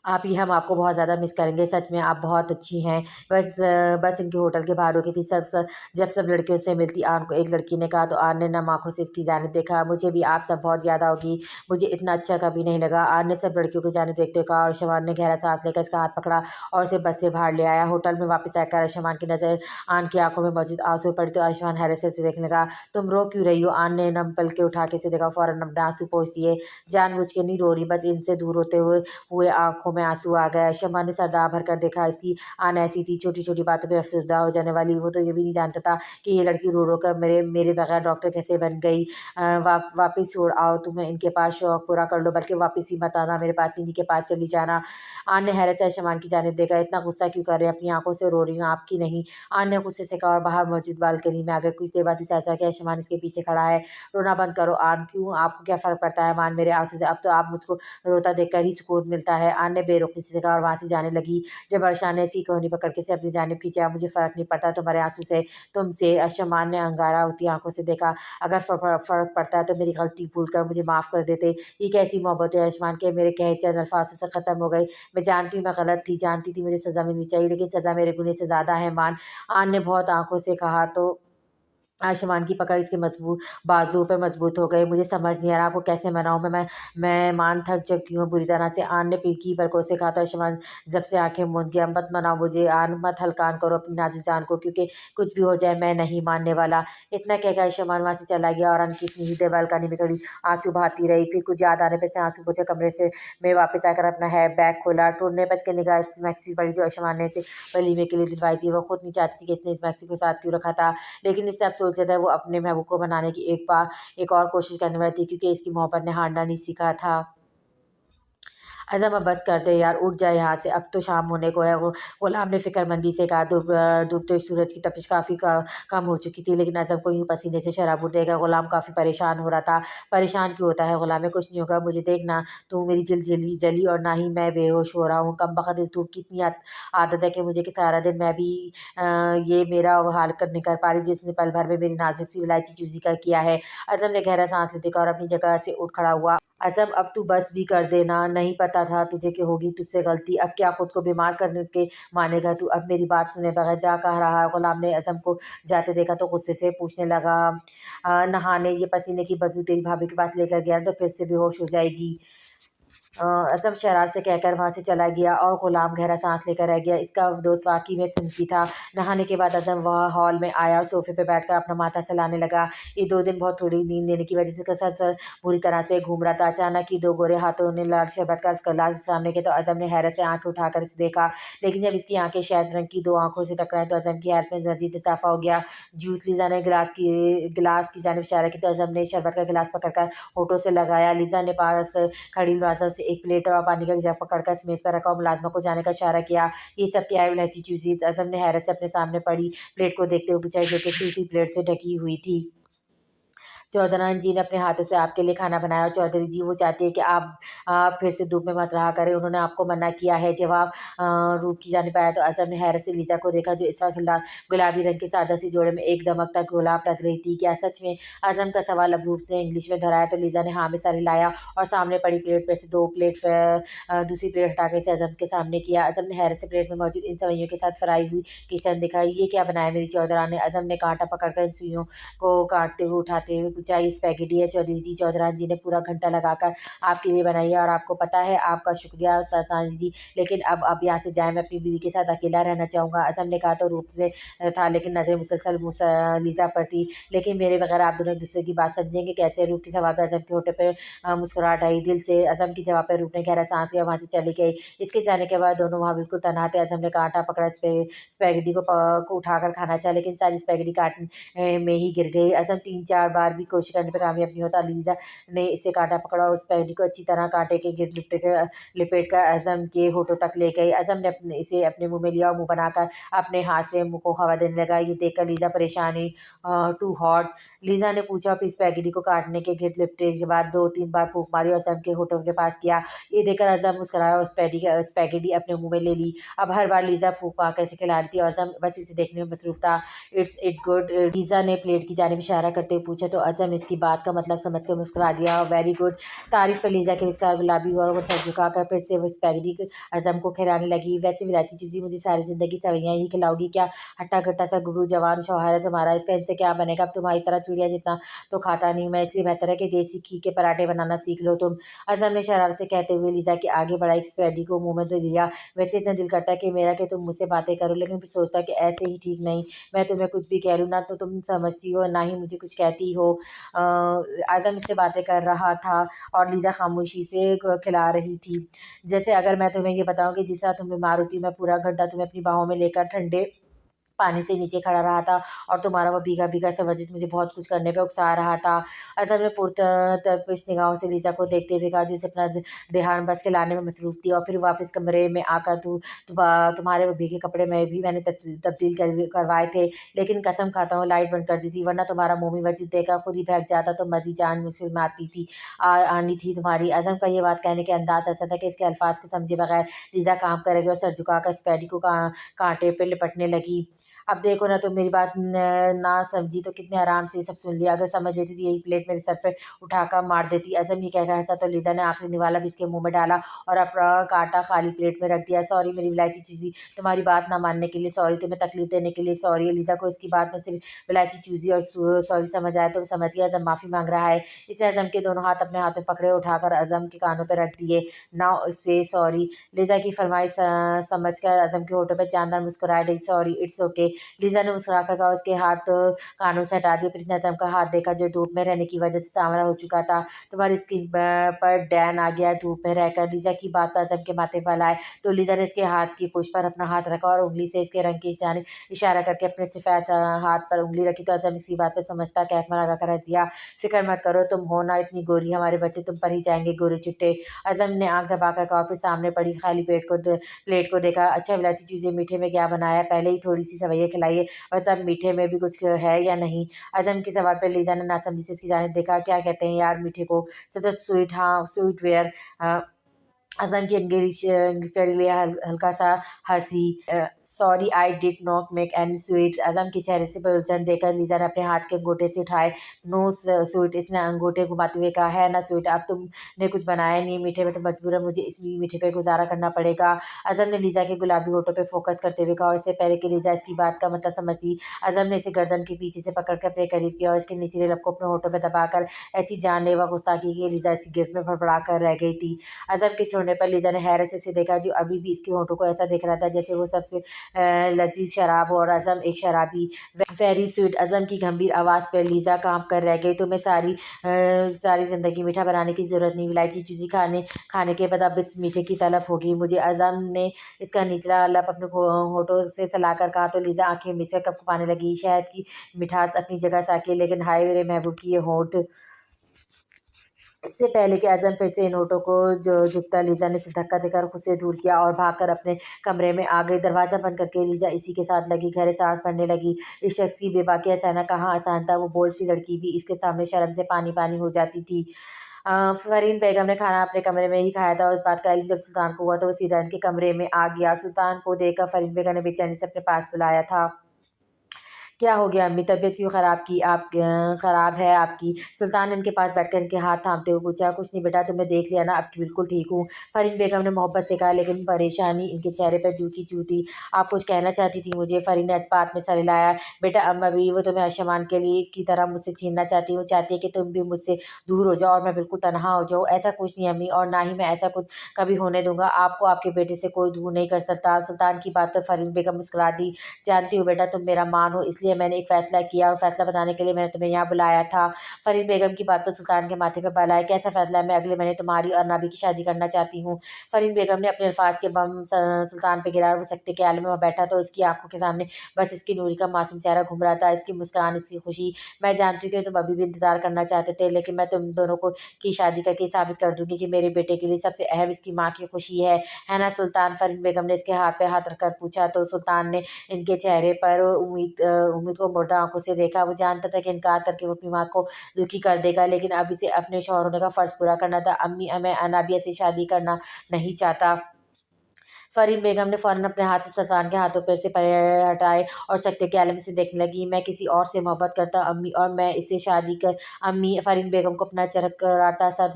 Speaker 1: आप ही हम आपको बहुत ज़्यादा मिस करेंगे, सच में आप बहुत अच्छी हैं। बस इनके होटल के बाहर रुकी थी। जब सब लड़कियों से मिलती आन को एक लड़की ने कहा, तो आन ने नम आँखों से इसकी जानिब देखा। मुझे भी आप सब बहुत याद आओगी, मुझे इतना अच्छा कभी नहीं लगा। आन ने सब लड़कियों की जानिब देखते हुए कहा, और अर्शमान ने गहरा सांस लेकर इसका हाथ पकड़ा और उसे बस से बाहर ले आया। होटल में वापस आकर अर्शमान की नज़र आन की आंखों में मौजूद आंसू पड़ी, तो अर्शमान हैरत से उसे देखने लगा। तुम रो क्यों रही हो? आन ने नम पल के उठा के इसे देखा, फ़ौरन अपने आंसू पोंछ दिए। जानबूझ के नहीं रो रही, बस इनसे दूर होते हुए आंखों में आंसू आ गए। शम्मा ने सरदार भर कर देखा। इसकी आन ऐसी थी, छोटी छोटी बातों पे अफसरदा हो जाने वाली। वो तो ये भी नहीं जानता था कि ये लड़की रो रो कर मेरे मेरे बगैर डॉक्टर कैसे बन गई। वापस छोड़ आओ, तुम्हें इनके पास शौक पूरा कर लो, बल्कि वापस ही मत आना, मेरे पास इन्हीं के पास चली जाना। आन ने हैरत से शमान की जानिब देखा। इतना गुस्सा क्यों कर रहे हैं? अपनी आंखों से रो रही हूँ, आपकी नहीं। आन ने गुस्से से कहा और बाहर मौजूद बालकनी में आ गए। कुछ देर बाद इसे ऐसा कि शमान इसके पीछे खड़ा है। रोना बंद करो आन, क्यों आपको क्या फ़र्क पड़ता है मान मेरे आंसू से? अब तो आप मुझको रोता देखकर ही सुकून मिलता है। आन ने बेरुखी से कहा और वहाँ से जाने लगी। जब अर्शा ने इसकी कोहनी पकड़ के से अपनी जानिब खींचा, मुझे फ़र्क नहीं पड़ता तुम्हारे आंसू से, तुमसे। शमान ने अंगारा होती आंखों से देखा। अगर फ़र्क पड़ता है तो मेरी गलती भूल कर मुझे माफ़ कर देते। ये कैसी मोहब्बत है अर्शमान के? मेरे कहे चंद अल्फाजों से ख़त्म हो गई। मैं जानती हूँ मैं गलत थी, जानती थी मुझे सज़ा मिलनी चाहिए, लेकिन सज़ा मेरे गुनाह से ज़्यादा है मान। आन ने बहुत आंखों से कहा, तो आयुष्मान की पकड़ इसके मजबूत बाजुओं पे मजबूत हो गई। मुझे समझ नहीं आ रहा आपको कैसे मनाऊँ मैं मान थक चुकी हूँ बुरी तरह से। आन ने पीकी पर को से कहा था। आयुष्मान जब से आंखें मूंद गया, मत मनाओ मुझे आन, मत हल्कान करो अपनी नाजुक जान को, क्योंकि कुछ भी हो जाए मैं नहीं मानने वाला। इतना कहकर आयुष्मान वहाँ से चला गया और आन की इतनी ही देर बालकनी में खड़ी आंसू बहाती रही। फिर कुछ याद आने पर से आंसू पोंछे कमरे से में वापस आकर अपना है बैग खोला। टूटने पर इसके निगाह इस मैक्सी पड़ी जो आयुष्मान ने इसे वलीमे के लिए दिलवाई थी। वो खुद नहीं चाहती थी कि इसने इस मैक्सी को साथ क्यों रखा था, लेकिन इससे अब सोच लेता है वो अपने महबूब को बनाने की एक और कोशिश करने वाली थी, क्योंकि इसकी मोहब्बत ने हारना नहीं सीखा था। अज़म अब बस कर दे यार, उठ जाए यहाँ से, अब तो शाम होने को है। वो गुलाम ने फ़िक्रमंदी से कहा। डूबते सूरज की तपिश काफ़ी कम हो चुकी थी, लेकिन अज़म को यूँ पसीने से शराबूर देगा। गुलाम काफ़ी परेशान हो रहा था। परेशान क्यों होता है गुलाम? में कुछ नहीं होगा, मुझे देखना, तू मेरी जल जली जली और ना ही मैं बेहोश हो रहा हूँ। कमबख्त इस धूप की इतनी आदत है कि मुझे कि सारा दिन मैं भी ये मेरा वो हाल कर नहीं कर पा रही जिसने पल भर में मेरी नाजुक सी विलायती चूज़ी का किया है। अज़म ने गहरा सांस लेते और अपनी जगह से उठ खड़ा हुआ। अज़म अब तू बस भी कर देना, नहीं पता था तुझे कि होगी तुझसे गलती, अब क्या खुद को बीमार करने के मानेगा तू? अब मेरी बात सुने बगैर जा कह रहा है? गुलाम ने अज़म को जाते देखा तो गुस्से से पूछने लगा, नहाने ये पसीने की बदबू तेरी भाभी के पास लेकर गया तो फिर से बेहोश हो जाएगी। अज़म शरारत से कहकर वहाँ से चला गया और गुलाम गहरा सांस लेकर रह गया। इसका दोस्त वाकई में सिंसी था। नहाने के बाद अज़म वह हॉल में आया और सोफे पे बैठकर अपना माथा सहलाने लगा। ये 2 दिन बहुत थोड़ी नींद लेने की वजह से इसका सर बुरी तरह से घूम रहा था। अचानक ही 2 गोरे हाथों ने लाल शरबत का गिलास सामने किया, तो अज़म ने हैरत से आंखें उठाकर इसे देखा। लेकिन जब इसकी आंखें शहद रंग की 2 आंखों से टकराई, तो अज़म की हैरत में मज़ीद इज़ाफ़ा हो गया। जूस लीज़ा ने गिलास की जानिब इशारा किया, तो अज़म ने शरबत का गिलास पकड़कर होठों से लगाया। लीज़ा ने पास खड़ी मुलाज़िम से एक प्लेट और पानी का जग पकड़कर इस मेज़ पर रखा और मुलाज़िमा को जाने का इशारा किया। ये सब क्या है विलायती चूज़ी? अज़म ने हैरत से अपने सामने पड़ी प्लेट को देखते हुए पूछा, जो कि दूसरी प्लेट से ढकी हुई थी। चौधरानी जी ने अपने हाथों से आपके लिए खाना बनाया और चौधरी जी वो चाहती है कि आप फिर से धूप में मत रहा करें। उन्होंने आपको मना किया है। जब आप रूप की जाने पाया तो अज़म ने हैरत से लीज़ा को देखा, जो इस वक्त गुलाबी रंग के सादा सी जोड़े में एक दमकता गुलाब लग रही थी। क्या सच में? अज़म का सवाल अब रूप से इंग्लिश में दोहराया तो लीज़ा ने हाँ में सर हिलाया और सामने पड़ी प्लेट पर से 2 प्लेट दूसरी प्लेट हटा के इसे अज़म के सामने किया। अज़म ने हैरत से प्लेट में मौजूद इन सवैयों के साथ फ्राई हुई किचन दिखाई। ये क्या बनाया मेरी चौधरानी ने? अज़म ने कांटा पकड़कर इन सुइयों को काटते हुए उठाते हुए पूछा। ये स्पैगेटी है चौधरी जी। चौधरानी जी ने पूरा घंटा लगाकर आपके लिए बनाई है और आपको पता है, आपका शुक्रिया चौधरानी जी, लेकिन अब यहाँ से जाए, मैं अपनी बीवी के साथ अकेला रहना चाहूँगा। अज़म ने कहा तो रूप से था, लेकिन नज़रें मुसलसल लीज़ा पर थी। लेकिन मेरे बगैर आप दोनों एक दूसरे की बात समझेंगे कैसे? रूप के सवाल पर अज़म के होठे पर मुस्कुराहट आई दिल से। अज़म के जवाब पर रूप ने गहरा सांस लिया, वहाँ से चली गई। इसके जाने के बाद दोनों वहाँ बिल्कुल तनहा थे। अज़म ने कांटा पकड़ा स्पैगेटी को उठाकर खाना चाहा, लेकिन सारी स्पैगेटी काटने में ही गिर गई। अज़म 3-4 बार भी कोशिश करने पर कामयाब नहीं होता। लीज़ा ने इसे कांटा पकड़ा और स्पैगेटी को अच्छी तरह कांटे के गिर लिपेट कर अज़म के होठों तक ले गई। अज़म ने इसे अपने मुँह में लिया और मुँह बनाकर अपने हाथ से मुँह को हवा देने लगा। ये देखकर लीज़ा परेशान हुई। To hot? लीज़ा ने पूछा। फिर स्पैगेटी को काटने के गिर लिपटने के बाद 2-3 बार फूंक मारी और अज़म के होठों के पास किया। ये देखकर अज़म मुस्कुराया और स्पैगेटी अपने मुँह में ले ली। अब हर बार लीज़ा फूंक मारकर इसे खिला रही थी और अज़म बस इसे देखने में मसरूफ़ था। It good? लीज़ा ने प्लेट की जानिब इशारा करते हुए पूछा तो अज़म इसकी बात का मतलब समझकर मुस्कुरा दिया। Very good. तारीफ़ पर लीज़ा के रुखसार गुलाबी हुआ और वो सर झुकाकर फिर से वो स्पैगेटी अज़म को खिलाने लगी। वैसे विलायती चूज़ी मुझे सारी ज़िंदगी सवैयाँ ही खिलाओगी क्या? हट्टा-कट्टा सा गुबरू जवान शौहर है तुम्हारा, इसका इनसे क्या बनेगा? अब तुम्हारी तरह चिड़िया जितना तो खाता नहीं मैं, इसलिए बेहतर है कि देसी घी के पराठे बनाना सीख लो तुम। अज़म ने शरारत से कहते हुए लीज़ा के आगे बढ़ा एक स्पैगेटी को मुँह में तो लिया। वैसे इतना दिल करता है कि मेरा कि तुम मुझसे बातें करो, लेकिन फिर सोचता कि ऐसे ही ठीक नहीं। मैं तुम्हें कुछ भी कह लूँ ना तो तुम समझती हो, ना ही मुझे कुछ कहती हो। आज़म इससे बातें कर रहा था और लीज़ा खामोशी से खिला रही थी। जैसे अगर मैं तुम्हें ये बताऊँ कि जिस तरह तुम बीमार होती, मैं पूरा घंटा तुम्हें अपनी बाहों में लेकर ठंडे पानी से नीचे खड़ा रहा था और तुम्हारा वो भीगा-भीगा सा वजिद मुझे बहुत कुछ करने पे उकसा रहा था। अज़म ने पुरतपिश निगाहों से लीज़ा को देखते हुए कहा, जो इसे अपना ध्यान बस के लाने में मसरूफ़ थी, और फिर वापस कमरे में आकर तुम्हारे वो भीगे कपड़े में भी मैंने तब्दील करवाए थे, लेकिन कसम खाता हूँ लाइट बंद कर दी थी, वरना तुम्हारा मोमी वजूद देखकर खुद ही बहक जाता तो मज़ी जान मुश्किल में आनी थी तुम्हारी। अज़म का ये बात कहने के अंदाज़ ऐसा था कि इसके अल्फ़ाज़ को समझे बगैर लीज़ा काम करेगी और सर झुकाकर स्पैगेटी को कांटे पे लिपटने लगी। अब देखो ना, तुम मेरी बात ना समझी तो कितने आराम से ये सब सुन लिया। अगर समझ लेती तो यही प्लेट मेरे सर पे उठाकर मार देती। अज़म ये कहकर हँसा तो लीज़ा ने आखिरी निवाला भी इसके मुँह में डाला और अपना कांटा खाली प्लेट में रख दिया। सॉरी मेरी विलायती चूज़ी, तुम्हारी बात ना मानने के लिए सॉरी, तुम्हें तकलीफ़ देने के लिए सॉरी। लीज़ा को इसकी बात में सिर्फ विलायती चूज़ी और सॉरी समझ आया तो वो समझ गया अज़म माफ़ी माँग रहा है। इसने अज़म के दोनों हाथ अपने हाथ में पकड़े उठाकर अज़म के कानों पर रख दिए। नाउ से सॉरी। लीज़ा की फरमाइश समझकर अज़म के होठों पे चांदार मुस्कुराहट आई। Sorry, it's okay. लीज़ा ने मुस्कुराकर कहा। उसके हाथ कानों से हटा दिए। फिर उसने अज़म का हाथ देखा, जो धूप में रहने की वजह से सांवला हो चुका था। तुम्हारी स्किन पर टैन आ गया है धूप में रहकर। लीज़ा की बात तो अज़म के माथे पर आए तो लीज़ा ने इसके हाथ की पुछ पर अपना हाथ रखा और उंगली से इसके रंग की जानिब इशारा करके अपने सफ़ेद हाथ पर उंगली रखी तो अज़म इसकी बात पर समझता कैफमा लगाकर हँस दिया। फ़िक्र मत करो, तुम हो ना इतनी गोरी, हमारे बच्चे तुम पर ही जाएंगे गोरे चिट्टे। अज़म ने आँख दबाकर कहा और फिर सामने पड़ी खाली प्लेट को देखा। अच्छा विलायती चीज़ें मीठे में क्या बनाया? पहले ही थोड़ी सी सवैया खिलाई है, बस अब मीठे में भी कुछ है या नहीं? अज़म के सवाल पर लीज़ा ने नासमझी से इसकी जानिब देखा। क्या कहते हैं यार मीठे को? सच स्वीट, हाँ स्वीट वेयर। अज़म की इंग्लिश के लिए हल्का सा हंसी। Sorry I did not make any sweet. Azam के चेहरे से उलझन देखकर लीज़ा ने अपने हाथ के अंगूठे से उठाए। नो स्वीट, इसने अंगूठे घुमाते हुए कहा। है ना स्वीट, अब तुमने कुछ बनाया नहीं मीठे में तो मजबूरन मुझे इस मीठे पे गुजारा करना पड़ेगा। अज़म ने लीज़ा के गुलाबी होठों पे फोकस करते हुए कहा। इससे पहले कि लीज़ा इसकी बात का मतलब समझती, अज़म ने इसे गर्दन के पीछे से पकड़कर अपने करीब किया और इसके निचले लब को अपने होठों में दबाकर ऐसी जानलेवा गुस्ताखी की लीज़ा इसकी गिरफ्त में फड़फड़ा कर रह गई थी। अज़म के छोड़ने पर लीज़ा ने हैरत से इसे देखा, जो अभी भी इसके होठों को ऐसा दिख रहा था जैसे वो सबसे लजीज शराब हो और अज़म एक शराबी। Very sweet. अज़म की गंभीर आवाज़ पर लीज़ा कांप कर रह गई। तुम्हें सारी ज़िंदगी मीठा बनाने की ज़रूरत नहीं, विलायती चीज़ी खाने के बाद अब इस मीठे की तलब होगी मुझे। अज़म ने इसका निचला लब अपने होठों से सहलाकर कहा तो लीज़ा आंखें मिचकर कँपने लगी। शहद की मिठास अपनी जगह साकी, लेकिन हाय मेरे महबूब की ये होठ इससे पहले कि आज़म फिर से नोटों को जो झुकता लीज़ा ने सिर धक्का देकर खुद से दूर किया और भागकर अपने कमरे में आ गई। दरवाज़ा बंद करके लीज़ा इसी के साथ लगी गहरे सांस भरने लगी। इस शख्स की बेबाकी सहना कहाँ आसान था। वो बोल्ड सी लड़की भी इसके सामने शर्म से पानी-पानी हो जाती थी। फ़रीन बेगम ने खाना अपने कमरे में ही खाया था। उस बात का इल्म जब सुल्तान को हुआ तो वो सीधा इनके कमरे में आ गया। सुल्तान को देखकर फ़रीन बेगम ने बेचैनी से अपने पास बुलाया था। क्या हो गया अम्मी? तबीयत क्यों ख़राब की आप ख़राब है आपकी? सुल्तान ने इनके पास बैठकर इनके हाथ थामते हुए पूछा। कुछ नहीं बेटा, तुमने देख लिया ना, अब बिल्कुल ठीक हूँ। फ़रीन बेगम ने मोहब्बत से कहा, लेकिन परेशानी इनके चेहरे पर जू की जू थी। आप कुछ कहना चाहती थी मुझे? फ़रीन ने इस्पात में सर हिलाया। बेटा अम्मा भी वो तुम्हें अशमान के लिए की तरह मुझसे छीनना चाहती है। वो चाहती है कि तुम भी मुझसे दूर हो जाओ और मैं बिल्कुल तनहा हो जाऊँ। ऐसा कुछ नहीं अम्मी, और ना ही मैं ऐसा कुछ कभी होने दूँगा। आपको आपके बेटे से कोई दूर नहीं कर सकता। सुल्तान की बात पर फ़रीन बेगम मुस्कुरा दी। जानती हूँ बेटा, तुम मेरा मान हो, इसलिए मैंने एक फ़ैसला किया और फ़ैसला बताने के लिए मैंने तुम्हें यहाँ बुलाया था। फ़रीद बेगम की बात पर सुल्तान के माथे पे बल आए। कैसा फ़ैसला है? मैं अगले महीने तुम्हारी और नाबी की शादी करना चाहती हूँ। फ़रीद बेगम ने अपने अल्फाज़ के बम सुल्तान पे गिरा और वो सकते के आलम में वहाँ बैठा तो इसकी आँखों के सामने बस इसकी नूरी का मासूम चेहरा घूम रहा था, इसकी मुस्कान, इसकी खुशी। मैं जानती हूँ कि तुम अभी भी इंतज़ार करना चाहते थे, लेकिन मैं तुम दोनों को की शादी करके साबित कर दूँगी कि मेरे बेटे के लिए सबसे अहम इसकी माँ की खुशी है ना सुल्तान? फ़रीद बेगम ने इसके हाथ पे हाथ रखकर पूछा तो सुल्तान ने इनके चेहरे पर उम्मीद को मुर्दा आँखों से देखा। वो जानता था कि इनकार करके वो अपनी माँ को दुखी कर देगा, लेकिन अब इसे अपने शौहर होने का फ़र्ज़ पूरा करना था। अम्मी, मैं अनाबिया से शादी करना नहीं चाहता। फ़रीन बेगम ने फ़ौरन अपने हाथ सुल्तान के हाथों पर से हटाए और सकते के आलम से देखने लगी। मैं किसी और से मोहब्बत करता अम्मी, और मैं इससे शादी कर अम्मी। फ़रीन बेगम को अपना चरकराता सर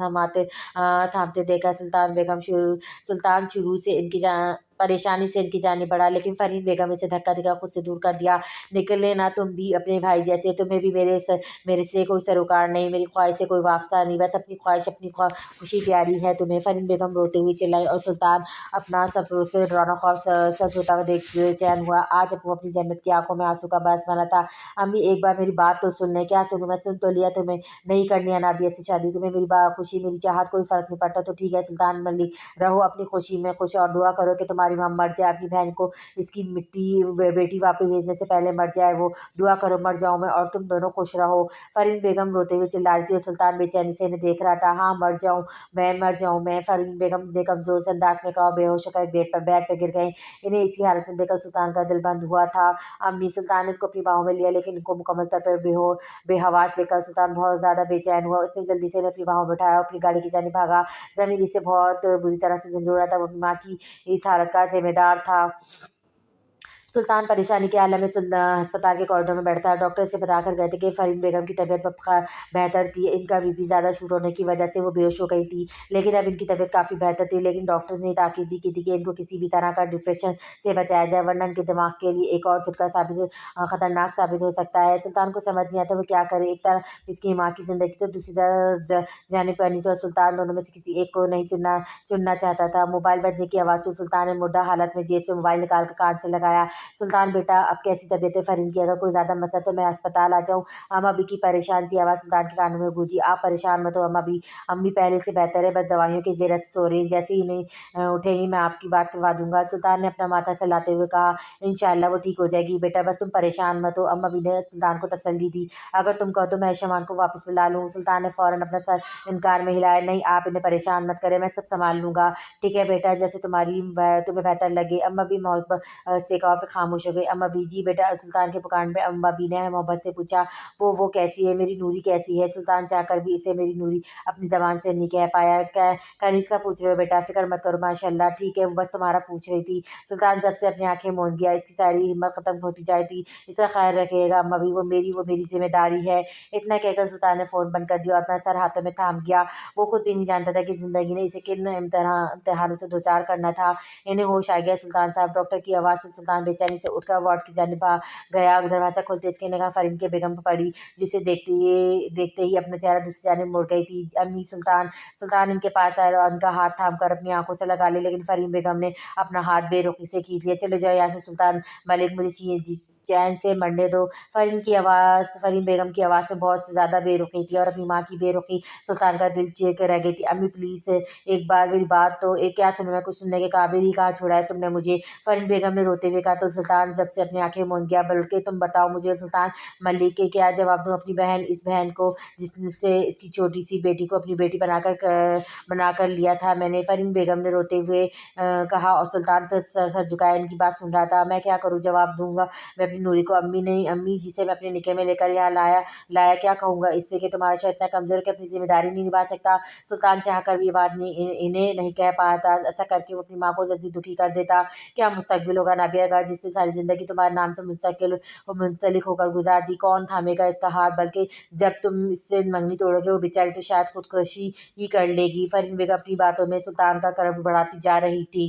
Speaker 1: थामते देखा सुल्तान शुरू से इनकी परेशानी से इनकी जाने बढ़ा, लेकिन फ़रीन बेगम इसे धक्का देकर खुद से दूर कर दिया। निकले ना तुम भी अपने भाई जैसे, तुम्हें भी मेरे से कोई सरोकार नहीं, मेरी ख्वाहिश से कोई वास्ता नहीं, बस अपनी ख्वाहिश, अपनी खुशी प्यारी है तुम्हें। फ़रीन बेगम रोते हुए चिल्लाई और सुल्तान अपना सपनों से डरावना ख्वाब सच होता हुआ देखते हुए चैन हुआ। आज वो अपनी जन्नत की आंखों में आंसू का बरस बना था। अम्मी, एक बार मेरी बात तो सुन ले। क्या सुनूं? मैं सुन तो लिया, तुम्हें नहीं करनी है नाबिया से शादी। तुम्हें मेरी खुशी, मेरी चाहत कोई फ़र्क नहीं पड़ता तो ठीक है सुल्तान मलिक, रहो अपनी खुशी में खुश और दुआ करो कि तुम्हारी माँ मर जाए, अपनी बहन को इसकी बेटी वापस भेजने से पहले मर जाए वो। दुआ करो मर जाऊँ मैं और तुम दोनों खुश रहो। फ़रीन बेगम रोते हुए चिल्ला रही थी और सुल्तान बेचैनी से इन्हें देख रहा था। हाँ, मर जाऊँ मैं, फ़रीन बेगम ने कमज़ोर से अंदाज़ में कहा और बेहोश होकर बेड पे गिर गईं। इन्हें इसी हालत में देखकर सुल्तान का दिल बंद हुआ था। अम्मी, सुल्तान ने इनको अपनी बाहों में लिया, लेकिन इनको मुकम्मल तौर पर बेहवास देखकर सुल्तान बहुत ज़्यादा बेचैन हुआ। उसने जल्दी से इन्हें अपनी बाहों में उठाया और अपनी गाड़ी की जानिब भागा। ज़मीर इसे बहुत बुरी तरह से झंझोड़ा था। वो अपनी माँ की इस हालत का ज़िम्मेदार था। सुल्तान परेशानी के आलम में अस्पताल के कॉरिडोर में बैठा था। डॉक्टर इसे बताकर गए थे कि फ़रीन बेगम की तबीयत अब बेहतर थी। इनका बीपी ज़्यादा शूट होने की वजह से वो बेहोश हो गई थी, लेकिन अब इनकी तबीयत काफ़ी बेहतर थी। लेकिन डॉक्टर्स ने ताकीद भी की थी कि इनको किसी भी तरह का डिप्रेशन से बचाया जाए, वरना इनके दिमाग के लिए एक और झटका खतरनाक साबित हो सकता है। सुल्तान को समझ नहीं आता वो क्या करे। एक तरफ इसकी माँ की ज़िंदगी तो दूसरी तरफ जानिब अनीस और सुल्तान, दोनों में से किसी एक को नहीं चुनना चाहता था। मोबाइल बजने की आवाज़ तो सुल्तान ने मुर्दा हालत में जेब से मोबाइल निकाल कर कान से लगाया। सुल्तान बेटा, अब कैसी तबीयत है फ़रीन की? अगर कोई ज़्यादा मसला तो मैं अस्पताल आ जाऊँ? अम्मा भी की परेशान सी आवाज़ सुल्तान के कानों में गूंजी। आप परेशान मत हो अम्मी पहले से बेहतर है, बस दवाइयों की ज़ेर से सो रही हैं। जैसे ही नहीं उठेंगी मैं आपकी बात करवा दूंगा। सुल्तान ने अपना माथा सहलाते हुए कहा, इंशाअल्लाह वो ठीक हो जाएगी बेटा, बस तुम परेशान मत हो। अम्मा भी ने सुल्तान को तसल्ली दी। अगर तुम कहो तो मैं शमान को वापस बुला लूँ। सुल्तान ने फ़ौरन अपना सर इनकार में हिलाया। नहीं, आप इन्हें परेशान मत करें, मैं सब संभाल लूँगा। ठीक है बेटा, जैसे तुम्हें बेहतर लगे। अम्मा भी मोहब्बत से कहा फिर खामोश हो गई। अम्मा भी, जी बेटा, सुल्तान के पुकार पे अम्मा भी ने मोहब्बत से पूछा। वो कैसी है? मेरी नूरी कैसी है? सुल्तान चाहकर भी इसे मेरी नूरी अपनी ज़बान से नहीं कह पाया। कनीज़ का पूछ रहे हो बेटा? फ़िक्र मत करो, माशाअल्लाह ठीक है, वो बस तुम्हारा पूछ रही थी। सुल्तान जब से अपनी आँखें मूंद गया, इसकी सारी हिम्मत ख़त्म होती जाती थी। इसका ख़ैर रखिएगा अम्मा भी, वो मेरी ज़िम्मेदारी है। इतना कहकर सुल्तान ने फ़ोन बंद कर दिया और अपना सर हाथों में थाम गया। वो खुद भी नहीं जानता था कि ज़िंदगी ने इसे किन इम्तिहानों से दो चार करना था। इन्हें होश आ गया। सुल्तान साहब, डॉक्टर की आवाज़ में सुल्तान बेचैनी से उठकर वार्ड की जानिब गया। दरवाज़ा खोलते इसकी निगाह फ़रीन के बेगम पर पड़ी, जिसे देखते ही अपना चेहरा दूसरी जानिब मुड़ गई थी। अम्मी, सुल्तान इनके पास आया और उनका हाथ थामकर अपनी आंखों से लगा लिया, लेकिन फ़रीन बेगम ने अपना हाथ बेरुखी से खींच लिया। चले जाओ यहाँ से सुल्तान मलिक, मुझे चैन से मरने दो। फ़रीन बेगम की आवाज़ में बहुत ज़्यादा बेरुखी थी और अपनी माँ की बेरुखी सुल्तान का दिल चीर के रह गई थी। अम्मी प्लीज़ एक बार मेरी बात तो एक क्या सुनूँ मैं, कुछ सुनने के काबिल ही कहाँ छोड़ा है तुमने मुझे। फ़रीन बेगम ने रोते हुए कहा। तो सुल्तान जब से अपनी आँखें मूंद गया। बल्कि तुम बताओ मुझे सुल्तान मलिक के क्या जवाब दूँ अपनी बहन, इस बहन को जिससे इसकी छोटी-सी बेटी को अपनी बेटी बनाकर लिया था मैंने। फ़रीन बेगम ने रोते हुए कहा और सुल्तान तो सर झुकाए इनकी बात सुन रहा था। मैं क्या करूँ, जवाब दूँगा मैं अपनी नूरी को। अम्मी नहीं, अम्मी जिसे मैं अपने निके में लेकर यहाँ लाया लाया क्या कहूँगा इससे कि तुम्हारा शौहर इतना कमज़ोर है कि अपनी ज़िम्मेदारी नहीं निभा सकता। सुल्तान चाहकर भी ये बात इन्हें नहीं कह पाया था। ऐसा करके वो अपनी माँ को जल्दी दुखी कर देता। क्या मुस्तकबिल होगा नाबिया का, जिससे सारी ज़िंदगी तुम्हारे नाम से मुंसलिक होकर गुजार दी। कौन थामेगा इसका हाथ, बल्कि जब तुम इससे मंगनी तोड़ोगे वो बेचारी तो शायद खुदकुशी ही कर लेगी। फ़रीन बेगम अपनी बातों में सुल्तान का कर्ब बढ़ाती जा रही थी।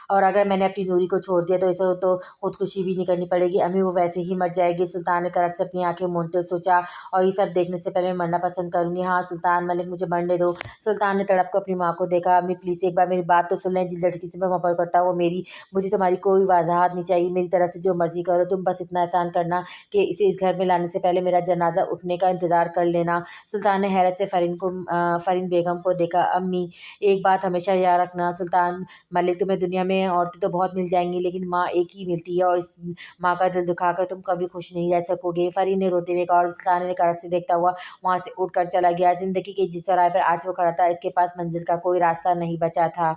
Speaker 1: और अगर मैंने अपनी नूरी को छोड़ दिया तो इसे तो खुदकुशी भी नहीं करनी पड़ेगी। अम्मी वो वैसे ही मर जाएगी। सुल्तान ने करब से अपनी आंखें मूंदते हुए सोचा, और ये सब देखने से पहले मैं मरना पसंद करूँगी। हाँ सुल्तान मलिक, मुझे मरने दो। सुल्तान ने तड़प कर अपनी माँ को देखा। अम्मी प्लीज़ एक बार मेरी बात तो सुन लें। जिस लड़की से मैं मोहब्बत करता हूँ वो मेरी, मुझे तुम्हारी कोई वजाहत नहीं चाहिए। मेरी तरफ से जो मर्ज़ी करो, तुम बस इतना एहसान करना कि इसे इस घर में लाने से पहले मेरा जनाजा उठने का इंतज़ार कर लेना। सुल्तान ने हैरत से फ़रीन बेगम को देखा। अम्मी एक बात हमेशा याद रखना सुल्तान मलिक, तुम्हें दुनिया में औरतें तो बहुत मिल जाएंगी लेकिन माँ एक ही मिलती है, और इस माँ का दिल दुखाकर तुम कभी खुश नहीं रह सकोगे। फ़रीन ने रोते हुए कहा और सुल्तान ने करब से देखता हुआ वहाँ से उठकर चला गया। ज़िंदगी के जिस चौराहे पर आज वो खड़ा था इसके पास मंजिल का कोई रास्ता नहीं बचा था।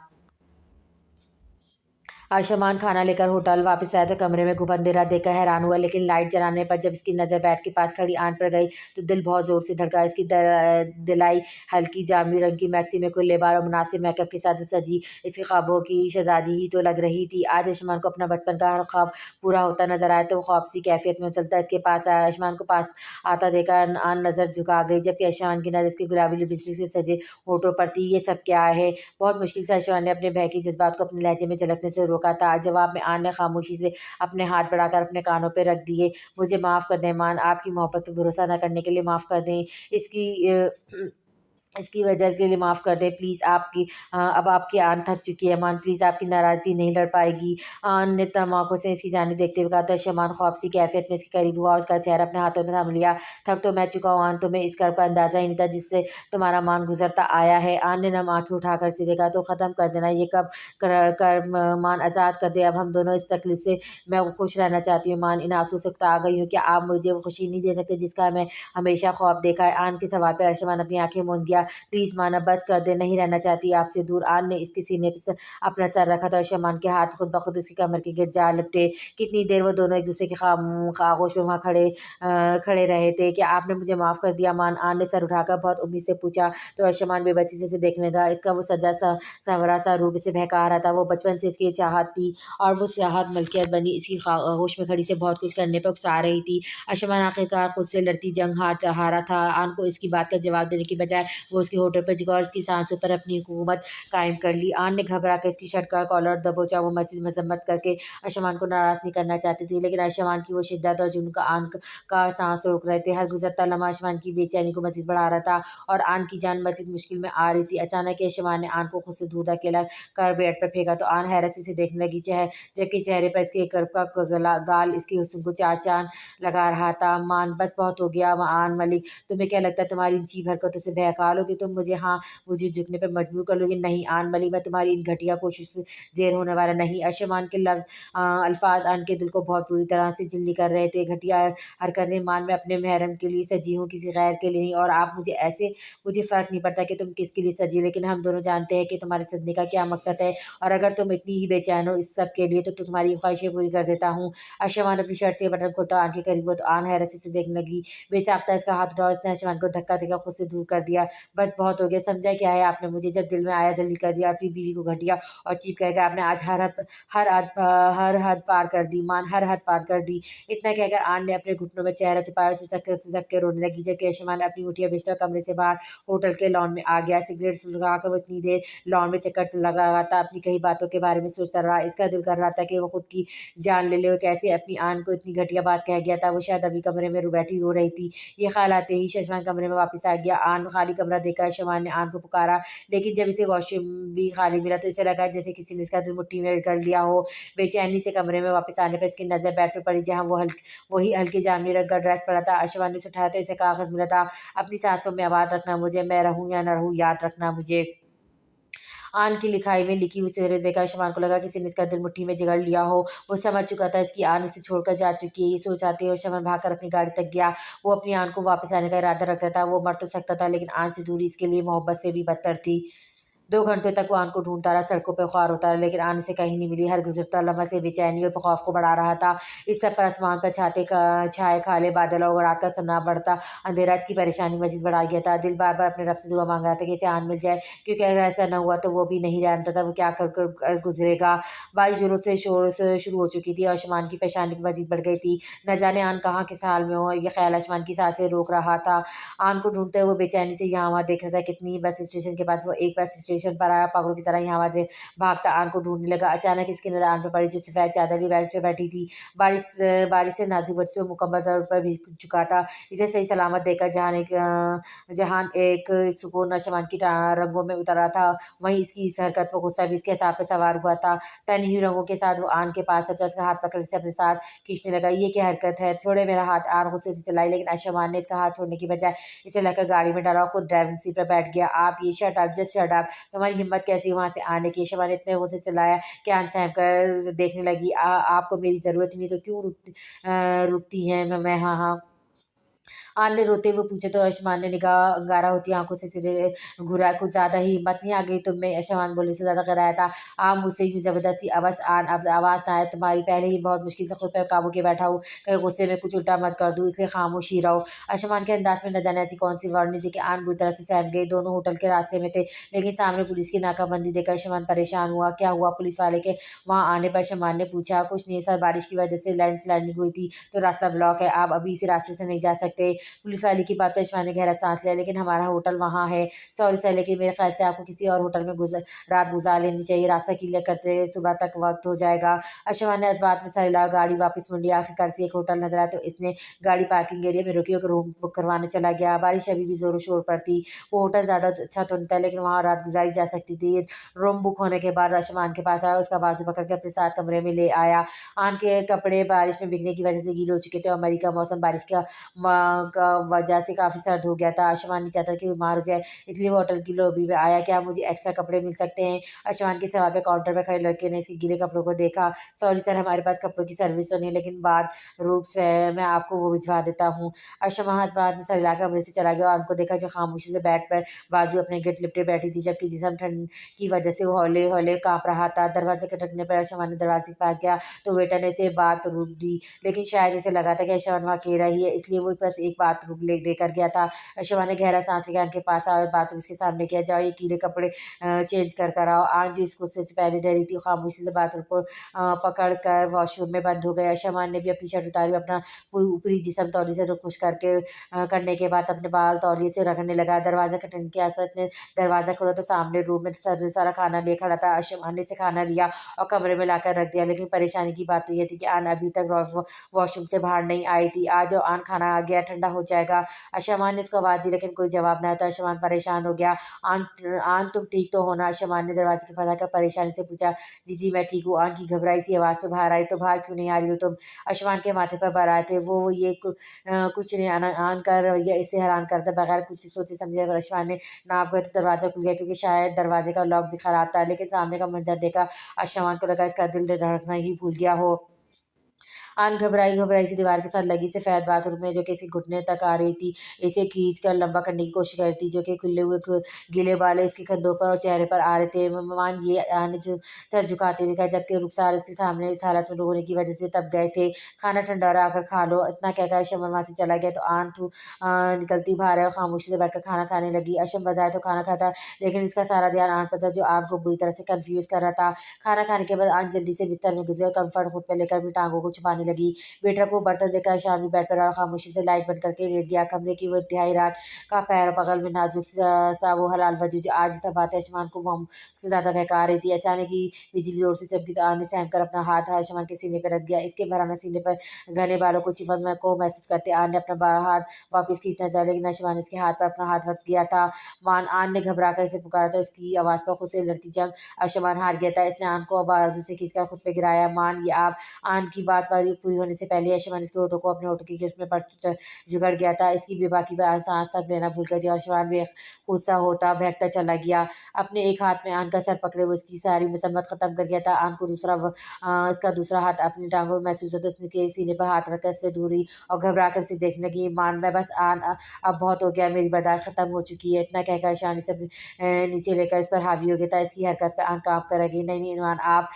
Speaker 1: आयुष्मान खाना लेकर होटल वापस आया तो कमरे में खूब अंधेरा देखकर हैरान हुआ, लेकिन लाइट जलाने पर जब इसकी नज़र बेड के पास खड़ी आंट पर गई तो दिल बहुत ज़ोर से धड़का। इसकी दिलाई हल्की जामुनी रंग की मैक्सी में खुले बाल और मुनासिब मेकअप के साथ सजी इसके ख्वाबों की शहजादी ही तो लग रही थी। आज आयुष्मान को अपना बचपन का हर ख्वाब पूरा होता नजर आया तो वो ख्वाब सी कैफियत में चलता इसके पास आया। आयुष्मान को पास आता देखकर आन नज़र झुका गई, जबकि आयुष्मान की नज़र इसके गुलाबी लिपस्टिक से सजे होठों पर थी। ये सब क्या है? बहुत मुश्किल से आयुष्मान ने अपने बहकी जज्बात को अपने लहजे में झलकने से रोका था। जवाब में आन ने खामोशी से अपने हाथ बढ़ाकर अपने कानों पे रख दिए। मुझे माफ़ कर दें मान, आपकी मोहब्बत पे भरोसा ना करने के लिए माफ़ कर दें। इसकी वजह के लिए माफ़ कर दें प्लीज़। अब आपकी आन थक चुकी है मान, प्लीज़ आपकी नाराज़गी नहीं लड़ पाएगी। आन ने तम आँखों से इसकी जानिब देखते हुए कहा था। शमान ख्वाब सी कैफियत में इसके करीब हुआ और उसका चेहरा अपने हाथों में थाम लिया। थक तो मैं चुका हूँ आन, तुम्हें इस कर्ब का अंदाज़ा ही नहीं था जिससे तुम्हारा मान गुजरता आया है। आन ने नम आँखें उठाकर सीधे कहा तो ख़त्म कर देना ये कब कर मान, आज़ाद कर दे अब हम दोनों इस तकलीफ़ से। मैं खुश रहना चाहती हूँ मान, इन आंसू से उकता आ गई हूँ। क्या आप मुझे वो खुशी नहीं दे सकते जिसका मैं हमेशा ख्वाब देखा है? आन के सवाल पर अरशमान अपनी आंखें मूंद गया। प्लीज़ माना बस कर दे, नहीं रहना चाहती आपसे दूर। आन ने इसके सीने पे अपना सर रखा था। शमान के हाथ खुद ब खुद उसकी कमर के गिर्द जा लिपटे। कितनी देर वो दोनों एक दूसरे के खामोश में वहाँ खड़े रहे थे। क्या आपने मुझे माफ़ कर दिया मान? आन ने सर उठाकर बहुत उम्मीद से पूछा तो अरशमान बेबसी से इसे देखने लगा। इसका वो सजा सा संवरा सा रूप इसे बहका रहा था। वो बचपन से इसकी चाहत थी और वो चाहत मलकियत बनी इसकी होश में खड़ी से बहुत कुछ करने पर उकसा रही थी। अरशमान आखिरकार खुद से लड़ती जंग हारा था। आन को इसकी बात का जवाब देने की बजाय वो उसके होठों पर झुका और उसकी सांसों पर अपनी हुकूमत कायम कर ली। आन ने घबरा कर इसकी शर्ट का कॉलर दबोचा। वो मजम्मत करके आयुष्मान को नाराज़ नहीं करना चाहती थी, लेकिन आयुष्मान की वो शिद्दत और जुनून का सांस रोक रहे थे। हर गुजरता लम्हा आयुष्मान की बेचैनी को मज़ीद बढ़ा रहा था और आन की जान मज़ीद मुश्किल में आ रही थी। अचानक आयुष्मान ने आन को खुद से दूर धकेला कर बेड पर फेंका तो आन हैरत से इसे देखने लगी, जबकि चेहरे पर इसके कर्ब का गाल इसके हुस्न को चार चांद लगा रहा था। मान बस बहुत हो गया आन मलिक, तुम्हें क्या लगता है तुम्हारी इन चीप हरकतों से बहका लोगे तुम मुझे? हाँ मुझे झुकने पर मजबूर कर लोगे? नहीं आन मलिक, मैं तुम्हारी इन घटिया कोशिश से जेर होने वाला नहीं। अशमान के अल्फाज आन के दिल को बहुत बुरी तरह से झिल्ली कर रहे थे। घटिया हरकतें मान, मैं अपने महरम के लिए सजी हूँ, किसी गैर के लिए नहीं। और आप मुझे फ़र्क नहीं पड़ता कि तुम किसके लिए सजी, लेकिन हम दोनों जानते हैं कि तुम्हारे सजने का क्या मकसद है। और अगर तुम इतनी ही बेचैन हो इस सब के लिए तो तुम्हारी ख्वाहिशें पूरी कर देता हूँ। अशमान अपनी शर्ट से बटन खोलता आन के करीब हो तो आन हैरत से देखने लगी। बेसाख्ता इसका हाथ उठा और इसने अशमान को धक्का देकर खुद से दूर कर दिया। बस बहुत हो गया, समझा क्या है आपने? मुझे जब दिल में आया जल्दी कर दिया। अपनी बीवी को घटिया और चीप कहकर आपने आज हर हद पार कर दी मान, हर हद पार कर दी। इतना कहकर आन ने अपने घुटनों में चेहरा छुपाया, सिसक के रोने लगी, जबकि अशमान अपनी मुठिया बेचकर कमरे से बाहर होटल के लॉन में आ गया। सिगरेट सुलगाकर वो इतनी देर लॉन में चक्कर से लगा था, अपनी कई बातों के बारे में सोचता रहा। इसका दिल कर रहा था कि वो खुद की जान ले ले। वो कैसे अपनी आन को इतनी घटिया बात कह गया था? वो शायद अभी कमरे में बैठी रो रही थी। ये ख्याल आते ही शशमान कमरे में वापस आ गया। आन खाली कमरा देखकर अशमान ने आन को पुकारा, लेकिन जब इसे वॉशरूम भी खाली मिला तो इसे लगा जैसे किसी ने इसका दिल मुट्ठी में कर लिया हो। बेचैनी से कमरे में वापस आने पर इसकी नज़र बेड पर पड़ी, जहाँ वही हल्के जामुनी रंग का ड्रेस पड़ा था। अशमान ने उसे उठाया तो इसे कागज़ मिला था, अपनी सांसों में आबाद रखना मुझे, मैं रहूँ या न रहूँ याद रखना मुझे। आन की लिखाई में लिखी हुई सिगरेट देखकर शमान को लगा किसी ने इसका दिल मुट्ठी में जिगड़ लिया हो। वो समझ चुका था इसकी आन इसे छोड़कर जा चुकी है। ये सोच आते हुए शमान भागकर अपनी गाड़ी तक गया। वो अपनी आन को वापस आने का इरादा रखता था। वो मर तो सकता था, लेकिन आन से दूरी इसके लिए मोहब्बत से भी बदतर थी। 2 घंटों तक वो आन को ढूँढता रहा, सड़कों पे ख्वार होता रहा, लेकिन आन से कहीं नहीं मिली। हर गुज़रता लम्हा से बेचैनी और खौफ को बढ़ा रहा था। इस सब पर आसमान पर छाए काले बादल और रात का सन्नाटा बढ़ता अंधेरा इसकी परेशानी मज़ीद बढ़ा गया था। दिल बार-बार अपने रब से दुआ माँग रहा था कि इसे आन मिल जाए, क्योंकि अगर ऐसा न हुआ तो वो भी नहीं जानता था वो क्या कर गुज़रेगा। बारिश ज़ोरों से शोर से शुरू हो चुकी थी और आसमान की परेशानी भी मज़ीद बढ़ गई थी। न जाने आन कहाँ किस हाल में हो, ये ख़्याल आसमान की सांसें रोक रहा था। आन को ढूँढते हुए बेचैनी से यहाँ-वहाँ देख रहा था। कितनी बस स्टेशन के पास वो एक बस स्टेशन पर आया, पागलों की तरह यहाँ-वहाँ भागता आन को ढूँढने लगा। अचानक इसकी नज़र आन पर पड़ी, जो सफ़ेद चादर की बेंच पे बैठी थी। बारिश से नाज़ुक बच्चे पे मुकम्मल तौर पर भीग चुका था। इसे सही सलामत देखकर जहान एक सुकून आसमान की रंगों में उतरा था, वहीं इसकी इस हरकत पर गुस्सा भी इसके हिसाब पे सवार हुआ था। तन्ही हुई रंगों के साथ वो आन के पास पहुंचा, उसका हाथ पकड़ से अपने साथ खींचने लगा। ये क्या हरकत है, छोड़े मेरा हाथ। आन गुस्से से चिल्लाई, लेकिन आसमान ने इसका हाथ छोड़ने की बजाय इसे लेकर गाड़ी में डाला और खुद ड्राइविंग सीट पर बैठ गया। आप ये shut up, just shut up, तुम्हारी हिम्मत कैसी वहाँ से आने की। शमा ने इतने गुस्से से चिल्लाया कि आन सहम कर देखने लगी। आपको मेरी ज़रूरत नहीं तो क्यों रुकती हैं। मैं हाँ हाँ आन ने रोते हुए पूछा तो अशमान ने निगाह अंगारा होती आंखों से सीधे घुरा। कुछ ज़्यादा ही हिम्मत नहीं आ गई तुम में, अशमान बोले से ज़्यादा कराया था। आप मुझसे यूँ ज़बरदस्ती बस आन अब आवाज़ ना आए तुम्हारी, पहले ही बहुत मुश्किल से खुद पर काबू के बैठा हूँ, कहीं गुस्से में कुछ उल्टा मत कर दूँ, इसलिए खामोश ही रहो। अशमान के अंदाज में न जाने ऐसी कौन सी वार्निंग थी कि आन बुरी तरह से सहम गई। दोनों होटल के रास्ते में थे, लेकिन सामने पुलिस की नाकाबंदी देखकर अशमान परेशान हुआ। क्या हुआ, पुलिस वाले के वहाँ आने पर अशमान ने पूछा। कुछ नहीं सर, बारिश की वजह से लैंडस्लाइडिंग हुई थी तो रास्ता ब्लॉक है, आप अभी इसी रास्ते से नहीं जा सकते। पुलिस वाले की बात पे अशमान ने गहरा सांस लिया, लेकिन हमारा होटल वहाँ है। सॉरी सर, लेकिन मेरे ख्याल से आपको किसी और होटल में रात गुजार लेनी चाहिए। रास्ता क्लियर करते सुबह तक वक्त हो जाएगा। अशमान ने इस बात में सर हिलाया, गाड़ी वापस मुड़ लिया। आखिरकार से एक होटल नजर आया तो इसने गाड़ी पार्किंग एरिया में रुकी और रूम बुक करवाने चला गया। बारिश अभी भी जोरों शोर पर थी। वो होटल ज़्यादा अच्छा तो नहीं था, लेकिन वहाँ रात गुजारी जा सकती थी। रूम बुक होने के बाद अशमान के पास आया, उसका बाजू पकड़ के अपने साथ कमरे में ले आया। आन के कपड़े बारिश में भीगने की वजह से गीले हो चुके थे और मई का मौसम बारिश का वजह से काफ़ी सर्द हो गया था। आशमान नहीं चाहता कि बीमार हो जाए, इसलिए वो होटल की लॉबी में आया। क्या मुझे एक्स्ट्रा कपड़े मिल सकते हैं? आशमान के सवाल पे काउंटर पर खड़े लड़के ने इसके गीले कपड़ों को देखा। सॉरी सर, हमारे पास कपड़ों की सर्विस तो नहीं, लेकिन बाद रूप से मैं आपको वो भिजवा देता हूँ। अशमा इस बात में सर हिलाकर कमरे से चला गया और उनको देखा जो खामोशी से बेड पर बाजू अपने गिट लिपटे बैठी थी, जबकि जिसम ठंड की वजह से वो हौले हौले काँप रहा था। दरवाजे खटकने पर अशमा ने दरवाजे के पास गया तो वेटर ने इसे बात रोक दी, लेकिन शायद इसे लगा था कि अशमान वहाँ अकेला ही है, इसलिए वो बस एक बात रुक ले देकर गया था। अशमा ने गहरा सांस लेकर उनके पास आया और बाथरूम उसके सामने किया, जाओ ये गीले कपड़े चेंज कर आओ। आज जो इसको उससे पहले डरी थी, खामोशी से बाथरूम को पकड़ कर वॉशरूम में बंद हो गया। शमान ने भी अपनी शर्ट उतारी, अपना ऊपरी जिसम तौलिए से खुश करने के बाद अपने बाल तौलिए से रगड़ने लगा। दरवाज़ा खटकने के आसपास ने दरवाज़ा खोला तो सामने रूम में सारा खाना लिए खड़ा था। शमान ने से खाना लिया और कमरे में लाकर रख दिया, लेकिन परेशानी की बात तो ये थी कि आन अभी तक वॉशरूम से बाहर नहीं आई थी। आज आन खाना आ गया, ठंडा हो जाएगा। अशमान ने इसको आवाज़ दी, लेकिन कोई जवाब न आया तो अशमान परेशान हो गया। आन आन तुम ठीक तो हो ना? अशमान ने दरवाजे के पास आकर परेशानी से पूछा। जी जी मैं ठीक हूँ। आन की घबराई सी आवाज़ पे बाहर आई, तो बाहर क्यों नहीं आ रही हो तुम? अशमान के माथे पर बार आए थे। वो ये कुछ नहीं। आन का रवैया इसे हैरान करता। बगैर कुछ सोचे समझे अगर अशमान ने नाप गए तो दरवाज़ा खुल गया, क्योंकि शायद दरवाजे का लॉक भी ख़राब था। लेकिन सामने का मंजर देखा अशमान को लगा इसका दिल धड़कना ही भूल गया हो। आन घबराई घबराई सी दीवार के साथ लगी सफ़ेद बाथरूम में, जो कि इसके घुटने तक आ रही थी। इसे खींच कर लंबा करने की कोशिश कर रही थी, जो कि खुले हुए गीले बाल इसके कंधों पर और चेहरे पर आ रहे थे। मान ये आन जो सर झुकाते हुए कहा, जबकि रुखसार इसके सामने इस हालत में रोने की वजह से तब गए थे। खाना ठंडा हो रहा, आकर खा लो। इतना कहकर शमन वहाँ से चला गया तो आन निकलती बाहर है और खामोशी से बैठकर खाना खाने लगी। अशम बजाए तो खाना खाता, लेकिन इसका सारा ध्यान आन पर था, जो आन को बुरी तरह से कन्फ्यूज़ कर रहा था। खाना खाने के बाद आन जल्दी से बिस्तर में घुस गया, कम्फर्ट खुद पर लेकर अपनी टांगों को को छुपाने लगी। वेटर को बर्तन देकर शामी बेड पर खामोशी से लाइट बंद करके लेट गया। कमरे की वो इंतहाई रात का पैर बगल में नाजुक सा वो हलाल वजह जो आज सब बातें आसमान को मोम से ज़्यादा बहका रही थी। अचानक ही बिजली जोर से चमकी तो आने सहम कर अपना हाथ आसमान के सीने पर रख दिया। इसके भराना सीने पर घने बालों को चिमन को महसूस करते आन ने अपना हाथ वापस खींचना चाहा, लेकिन आसमान इसके हाथ पर अपना हाथ रख दिया था। मान आन ने घबरा कर इसे पुकारा तो इसकी आवाज़ पर खुद से लड़ती जंग आसमान हार गया था। इसने आन को बाजू से खींचकर खुद पे गिराया। मान ये आप आन की बात पूरी होने से पहले आसमान इसके होठों को अपने होठों की गिरफ्त में पड़ जुगड़ गया था। इसकी बेबाकी पर सांस तक लेना भूल गई थी और आसमान गुस्सा होता बहकता चला गया। अपने एक हाथ में आन का सर पकड़े वो इसकी सारी मसम्मत खत्म कर गया था। आन को इसका दूसरा हाथ अपनी टांगों में महसूस होता उसने सीने पर हाथ रखकर इससे दूरी और घबरा कर से देखने लगी। मान मैं बस आन अब बहुत हो गया, मेरी बर्दाश्त खत्म हो चुकी है। इतना कहकर शानी से नीचे लेकर इस पर हावी हो गया था। इसकी हरकत पर आन काँप कर रही। नहीं नहीं मान आप,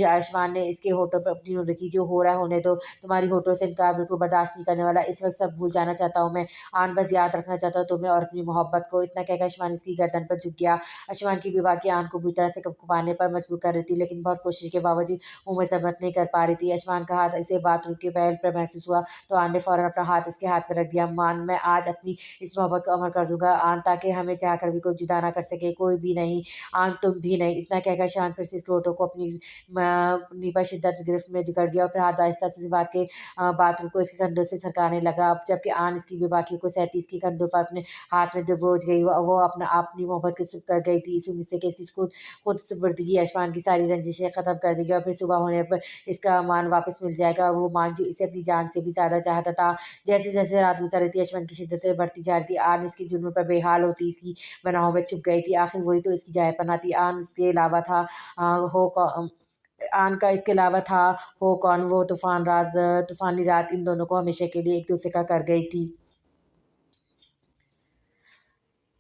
Speaker 1: आसमान ने इसके होठों पर अपनी नोट रखी। जो हो रहा है होने दो, तुम्हारी होठों से इनका बिल्कुल बर्दाश्त नहीं करने वाला। इस वक्त सब भूल जाना चाहता हूँ मैं। आन बस याद रखना चाहता हूँ तुम्हें और अपनी मोहब्बत को। इतना कहकर आसमान इसकी गर्दन पर झुक गया। आसमान की बेबाकी आन को बुरी तरह से कँपाने पर मजबूर कर रही थी, लेकिन बहुत कोशिश के बावजूद वो मजम्मत नहीं कर पा रही थी। आसमान का हाथ इसे बाथरूम के बैल पर महसूस हुआ तो आन ने फौरन अपना हाथ इसके हाथ पर रख दिया। मान मैं आज अपनी इस मोहब्बत को अमर कर दूंगा आन, ताकि हमें चाहकर भी कोई जुदा ना कर सके, कोई भी नहीं आन, तुम भी नहीं। इतना कहकर शान फिर से इसके होठों को अपनी पर शिद्दत गिरफ्त में जकड़ गया और फिर हाथ आहिस्ता से बात के बाथरूम को इसके कंधों से सरकाने लगा। अब जबकि आन इसकी बेबाकी को सहती इसके कंधों पर अपने हाथ में दबोच गई। वो अपनी मोहब्बत के सुख कर गई थी। इस उम्मीद से कि इसकी खुद सुपुर्दगी आसमान की सारी रंजिशें ख़त्म कर देगी और फिर सुबह होने पर इसका मान वापस मिल जाएगा। वो मान जो इसे अपनी जान से भी ज़्यादा चाहता था। जैसे जैसे रात गुजर रही थी आसमान की शिद्दतें बढ़ती जा रही थी। आन इसके जुनून पर बेहाल होती इसकी पनाहों में छुप गई थी। आखिर वही तो इसकी जाय पनाह थी। आन इसके अलावा था आन का इसके अलावा था हो कौन। वो तूफानी रात इन दोनों को हमेशा के लिए एक दूसरे का कर गई थी।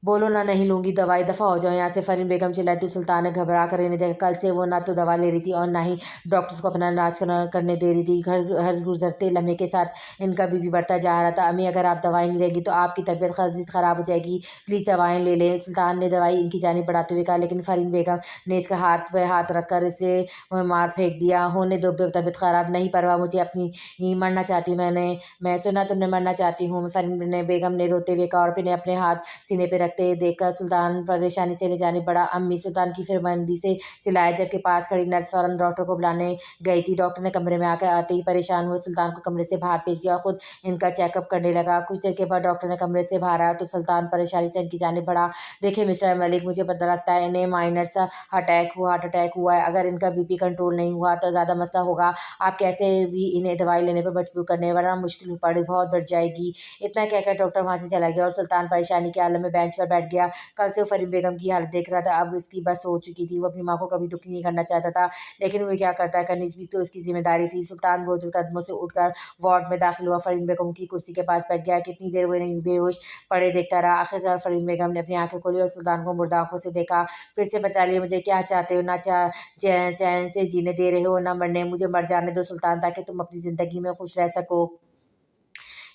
Speaker 1: बोलो ना, नहीं लूँगी दवाई, दफ़ा हो जाओ यहाँ से। फ़रीन बेगम चिल्लाई तो सुल्तान ने घबरा कर रहने दिया। कल से वो ना तो दवा ले रही थी और ना ही डॉक्टर्स को अपना इलाज करने दे रही थी। हर गुजरते लम्हे के साथ इनका बीपी बढ़ता जा रहा था। अम्मी अगर आप दवाई नहीं लेंगी तो आपकी तबीयत ख़राब हो जाएगी, प्लीज़ दवाएँ ले लें। सुल्तान ने दवाई इनकी जानिब बढ़ाते हुए कहा, लेकिन फ़रीन बेगम ने इसका हाथ पे हाथ रख कर इसे मार फेंक दिया। होने दो, तबीयत ख़राब नहीं परवाह मुझे अपनी, मरना चाहती हूँ मैं सुना तुमने मरना चाहती हूँ। फ़रीन बेगम ने रोते हुए कहा और फिर अपने हाथ सीने पे रखते देखकर सुल्तान परेशानी से ले जाने पड़ा। अम्मी, सुल्तान की फिर मंदी से चिल्लाया, जबकि पास खड़ी नर्स फौरन डॉक्टर को बुलाने गई थी। डॉक्टर ने कमरे में आकर आते ही परेशान हुए सुल्तान को कमरे से बाहर भेज दिया, खुद इनका चेकअप करने लगा। कुछ देर के बाद डॉक्टर ने कमरे से बाहर आया तो सुल्तान परेशानी से इनकी जाने बढ़ा। देखिए मिस्टर मलिक, मुझे पता लगता है इन्हें माइनर सा हार्ट अटैक हुआ है। अगर इनका बीपी कंट्रोल नहीं हुआ तो ज़्यादा मसला होगा। आप कैसे भी इन्हें दवाई लेने पर मजबूर करने, वरना मुश्किल बहुत बढ़ जाएगी। इतना कहकर डॉक्टर वहाँ से चला गया और सुल्तान परेशानी के आलम में बेंच पर बैठ गया। कल से वो फ़रीन बेगम की हालत देख रहा था। अब इसकी बस हो चुकी थी। वो अपनी माँ को कभी दुखी नहीं करना चाहता था, लेकिन वो क्या करता, करनी भी तो उसकी जिम्मेदारी थी। सुल्तान बोतल कदमों से उठकर वार्ड में दाखिल हुआ। फ़रीन बेगम की कुर्सी के पास बैठ गया। कितनी देर वो नहीं बेहोश पड़े देखता रहा। आखिरकार फ़रीन बेगम ने अपनी आंखें खोली और सुल्तान को मुर्दा आंखों से देखा। फिर से बता लिए, मुझे क्या चाहते हो? ना चैन से जीने दे रहे हो, ना मरने। मुझे मर जाने दो सुल्तान, ताकि तुम अपनी ज़िंदगी में खुश रह सको।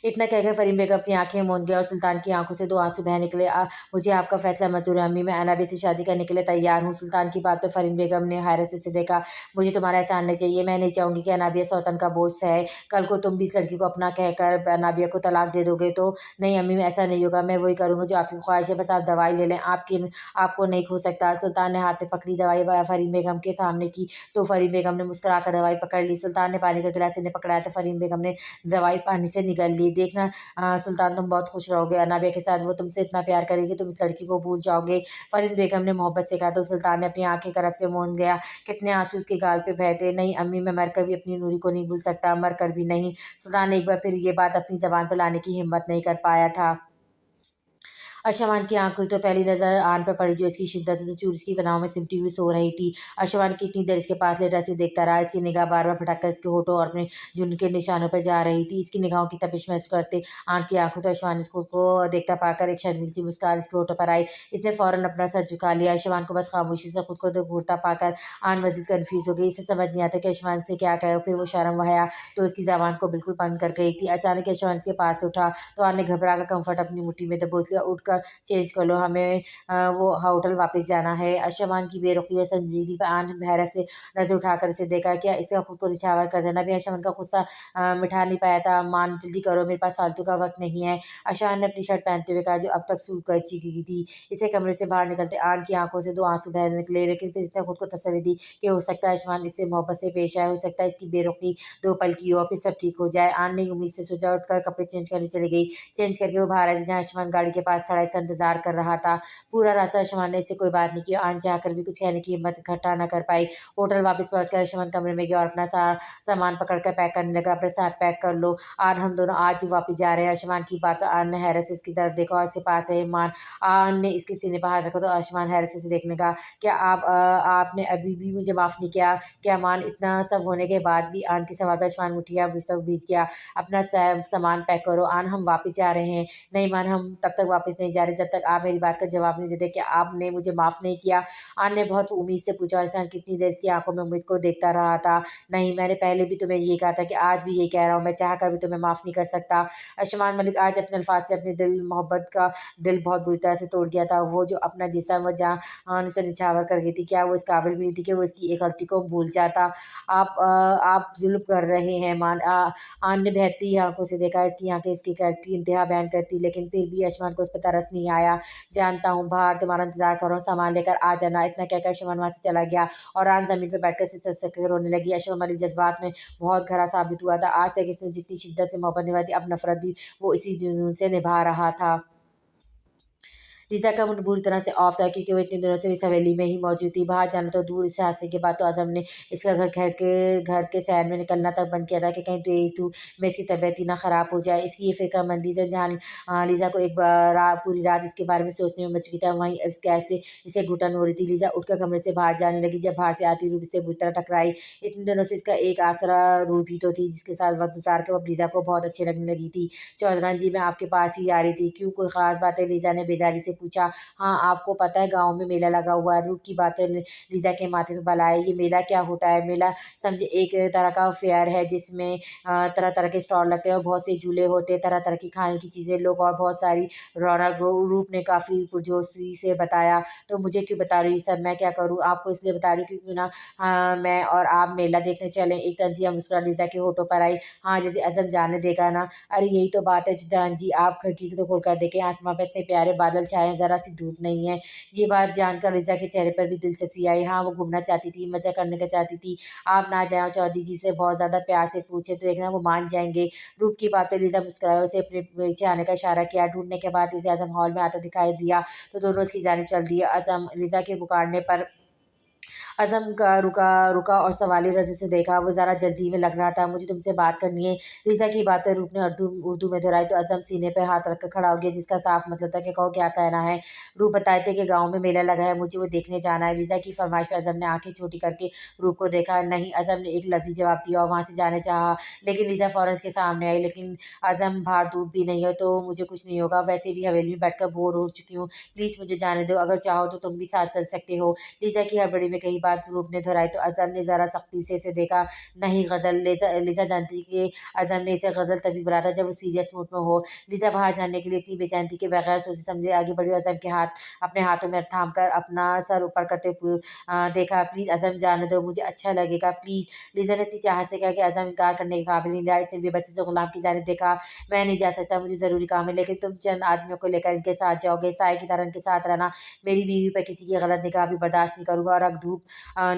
Speaker 1: इतना कहकर फ़रीन बेगम अपनी आंखें मूंद गया और सुल्तान की आंखों से 2 आंसू बह निकले। मुझे आपका फैसला मंजूर है अम्मी, मैं अनाबी से शादी करने के लिए तैयार हूँ। सुल्तान की बात तो फ़रीन बेगम ने हैरत से देखा। मुझे तुम्हारा एहसान नहीं चाहिए। मैं नहीं चाहूँगी कि अनाबिया सौतन का बोझ है। कल को तुम भी इस लड़की को अपना कहकर अनाबिया को तलाक दे दोगे तो? नहीं अम्मी, ऐसा नहीं होगा। मैं वही करूँगी जो आपकी ख्वाहिश है, बस आप दवाई ले लें। आपको नहीं खो सकता। सुल्तान ने हाथ में पकड़ी दवाई फ़रीन बेगम के सामने की तो फ़रीन बेगम ने मुस्कुराकर दवाई पकड़ ली। सुल्तान ने पानी का गिलास इन्हें पकड़ाया तो फ़रीन बेगम ने दवाई पानी से निगल ली। देखना सुल्तान, तुम बहुत खुश रहोगे। अनाबिया के साथ वो तुमसे इतना प्यार करेगी, तुम इस लड़की को भूल जाओगे। फ़रीन बेगम ने मोहब्बत से कहा तो सुल्तान ने अपनी आंखें करब से मूंद गया। कितने आंसू उसके गाल पे बहे थे। नहीं अम्मी, मैं मरकर भी अपनी नूरी को नहीं भूल सकता, मर कर भी नहीं। सुल्तान ने एक बार फिर ये बात अपनी ज़बान पर लाने की हिम्मत नहीं कर पाया था। अशमान की आँख खुली तो पहली नज़र आन पर पड़ी जो इसकी शिद्दत तो चूर इसकी पनाहों में सिमटी हुई सो रही थी। अशमान कितनी देर इसके पास लेटा से देखता रहा। इसकी निगाह बार बार भटक कर इसके होठों और अपने जुल्म के निशानों पर जा रही थी। इसकी निगाहों की तपिश महसूस करते आन की आंखों तो अशमान इसको को देखता पाकर एक शर्मीली सी मुस्कान इसके होठों पर आई। इसने फ़ौरन अपना सर झुका लिया। अशमान को बस खामोशी से खुद को घूरता पाकर आन मज़ीद कन्फ्यूज़ हो गई। इसे समझ नहीं आता कि अशमान से क्या कहे। फिर वो शर्म वहया तो इसकी ज़बान को बिल्कुल बंद कर गई थी। अचानक अशमान इसके पास से उठा तो आन ने घबरा कर कम्फर्ट अपनी मुट्ठी में दबोच लिया। उठ कर चेंज कर लो, हमें वो होटल वापस जाना है। अशमान की बेरुखी और संजीदगी पर आन हैरत से नज़र उठाकर इसे देखा। क्या इसका खुद को निछावर कर देना भी अशमान का गुस्सा मिटा नहीं पाया था। मान जल्दी करो, मेरे पास फालतू का वक्त नहीं है। अशमान ने अपनी शर्ट पहनते हुए कहा, जो अब तक सूख कर चीखी थी। इसे कमरे से बाहर निकलते आन की आंखों से 2 आंसू बह निकले, लेकिन फिर इसने खुद को तसल्ली दी कि हो सकता है अशमान इससे मोहब्बत से पेश आए, हो सकता है इसकी बेरुखी 2 पल की हो, फिर सब ठीक हो जाए। आन ने उम्मीद से सोचा, उठकर कपड़े चेंज करने चली गई। चेंज करके वो बाहर आई थी, जहाँ अशमान गाड़ी के पास खड़ा इसका इंतजार कर रहा था। पूरा रास्ता अशमान ने इससे कोई बात नहीं की। आन चाहकर भी कुछ कहने की हिम्मत इकट्ठा न कर पाई। होटल वापस पहुंचकर अशमान कमरे में गया और अपना सामान पकड़कर पैक करने लगा। अपने साथ पैक कर लो, आन हम दोनों आज ही वापस जा रहे हैं। अशमान की बात आन ने हैरत से इसकी तरफ देखा और इसके पास है ईमान। आन ने इसके सीने पर हाथ रखा तो अशमान हैरत से इसे देखने का, क्या आपने अभी भी मुझे माफ़ नहीं किया? क्या मान इतना सब होने के बाद भी? आन के सवाल पर अशमान मुठिया बुझता बीच गया। अपना सामान पैक करो आन, हम वापस जा रहे हैं। नहीं मान, हम तब तक वापस नहीं जा रहे जब तक आप मेरी बात का जवाब नहीं देते। क्या आपने मुझे माफ़ नहीं किया? आन ने बहुत उम्मीद से पूछा। अशमान कितनी देर इसकी आंखों में उम्मीद को देखता रहा था। नहीं, मैंने पहले भी तुम्हें ये कहा था कि आज भी यही कह रहा हूँ, मैं चाह कर भी तुम्हें माफ़ नहीं कर सकता। अशमान मलिक आज अपने अल्फाज से अपने दिल मोहब्बत का दिल बहुत बुरी तरह से तोड़ गया था। वो जो अपना जिस्म व जान इस पर निछावर कर गई थी, क्या वो इस काबिल भी नहीं थी कि वो इसकी एक गलती को भूल जाता? आप जुल्म कर रहे हैं मान। आन ने बहती आंखों से देखा। इसकी आंखें इसकी कर की इंतहा बयान करती, लेकिन फिर भी अशमान को उस पर तरस नहीं आया। जानता हूँ, बाहर तुम्हारा इंतजार करो, सामान लेकर आ जाना। इतना कहकर अशमान वहाँ से चला गया और आन ज़मीन पर बैठकर सिसक कर रोने लगी। अशमान मलिक जज्बात में बहुत खरा साबित हुआ था। आज तक इसने जितनी शिद्दत से मोहब्बत निभाई थी, अब नफरत भी वो इसी जुनून से निभा रहा था। लीज़ा का मूड बुरी तरह से ऑफ था, क्योंकि वो इतने दिनों से इस हवेली में ही मौजूद थी। बाहर जाना तो दूर, इससे हादसे के बाद तो आज़म ने इसका घर के शहर में निकलना तक बंद किया था कि कहीं तेज़ धूप में इसकी तबीयत ही ना ख़राब हो जाए। इसकी ये फ़िक्रमंदी थी, जहाँ लीज़ा को एक पूरी रात इसके बारे में सोचने में बच चुकी था, वहीं अब कैसे इसे घुटन हो रही थी। लीज़ा उठकर कमरे से बाहर जाने लगी। जब बाहर से आती रूप इससे बुरी तरह टकराई। इतने दिनों से इसका एक आसरा रूप ही तो थी, जिसके साथ वक्त गुजार के वो अब लीज़ा को बहुत अच्छी लगने लगी थी। चौधरान जी, मैं आपके पास ही आ रही थी। क्यों, कोई ख़ास बात है? लीज़ा ने बेजारी से पूछा। हाँ, आपको पता है गाँव में मेला लगा हुआ है। रूप की बातें लीज़ा के माथे पे बल आए। ये मेला क्या होता है? मेला समझे एक तरह का फेयर है, जिसमें तरह तरह के स्टॉल लगते हैं और बहुत से झूले होते हैं, तरह तरह की खाने की चीज़ें, लोग और बहुत सारी रौनक। रूप ने काफ़ी पुरजोशी से बताया। तो मुझे क्यों बता रही है सब? मैं क्या करूँ? आपको इसलिए बता रही हूँ क्योंकि ना मैं और आप मेला देखने चलें। एक तंजिया मुस्कुराहट लीज़ा के होठों पर आई। हाँ, जैसे अज़म जाने देगा ना। अरे यही तो बात है चौधरान जी, आप खिड़की तो खोल कर देखें, आसमां पे इतने प्यारे बादल छाए हैं, ज़रा सी धूप नहीं है। ये बात जानकर लीज़ा के चेहरे पर भी दिलचस्पी आई। हाँ, वो घूमना चाहती थी, मज़ा करने का चाहती थी। आप ना जाएँ और चौधरी जी से बहुत ज़्यादा प्यार से पूछें तो देखना वो मान जाएँगे। रूप की बात पे लीज़ा मुस्कुराई और उसे अपने पीछे आने का इशारा किया। ढूँढने के बाद इसे अज़म हॉल में आता दिखाई दिया तो दोनों उसकी जानिब चल दिए। अज़म लीज़ा के पुकारने पर अज़म का रुका और सवाली नज़र से देखा। वो ज़रा जल्दी में लग रहा था। मुझे तुमसे बात करनी है। लीज़ा की बातें रूप ने उर्दू में दोहराई तो अज़म सीने पे हाथ रखकर खड़ा हो गया, जिसका साफ मतलब था कि कहो क्या कहना है। रूप बताए थे कि गाँव में मेला लगा है, मुझे वो देखने जाना है। लीज़ा की फरमाइश पे अज़म ने आँखें छोटी करके रूप को देखा। नहीं, अज़म ने एक लफ्ज़ी जवाब दिया और वहाँ से जाने चाहा, लेकिन लीज़ा फ़ौरन उसके सामने आई। लेकिन अज़म, बाहर धूप भी नहीं है तो मुझे कुछ नहीं होगा। वैसे भी हवेली में बैठकर बोर हो चुकी हूँ। प्लीज़ मुझे जाने दो। अगर चाहो तो तुम भी साथ चल सकते हो। लीज़ा की हड़बड़ी में कही बात रूप ने दोहराई तो अज़म ने ज़रा सख्ती से इसे देखा। नहीं गज़ल, लीज़ा जानती कि अज़म ने इसे गज़ल तभी बुलाया था जब वो सीरियस मूड में हो। लीज़ा बाहर जाने के लिए इतनी बेचैन थी कि बगैर सोचे समझे आगे बढ़ी। अज़म के हाथ अपने हाथों में थाम कर अपना सर ऊपर करते हुए देखा। प्लीज़ अज़म, जाने दो, मुझे अच्छा लगेगा, प्लीज़। लीज़ा ने इतनी चाहत से कहा कि अज़म इनकार करने के काबिल नहीं रहा। इसने बेबसी से गुलाम की जानिब देखा। मैं नहीं जा सकता, मुझे ज़रूरी काम है, लेकिन तुम चंद आदमियों को लेकर इनके साथ जाओगे। साए की तरह इनके साथ रहना। मेरी बीवी पर किसी की गलत निगाह भी बर्दाश्त नहीं करूँगा और अगर धूप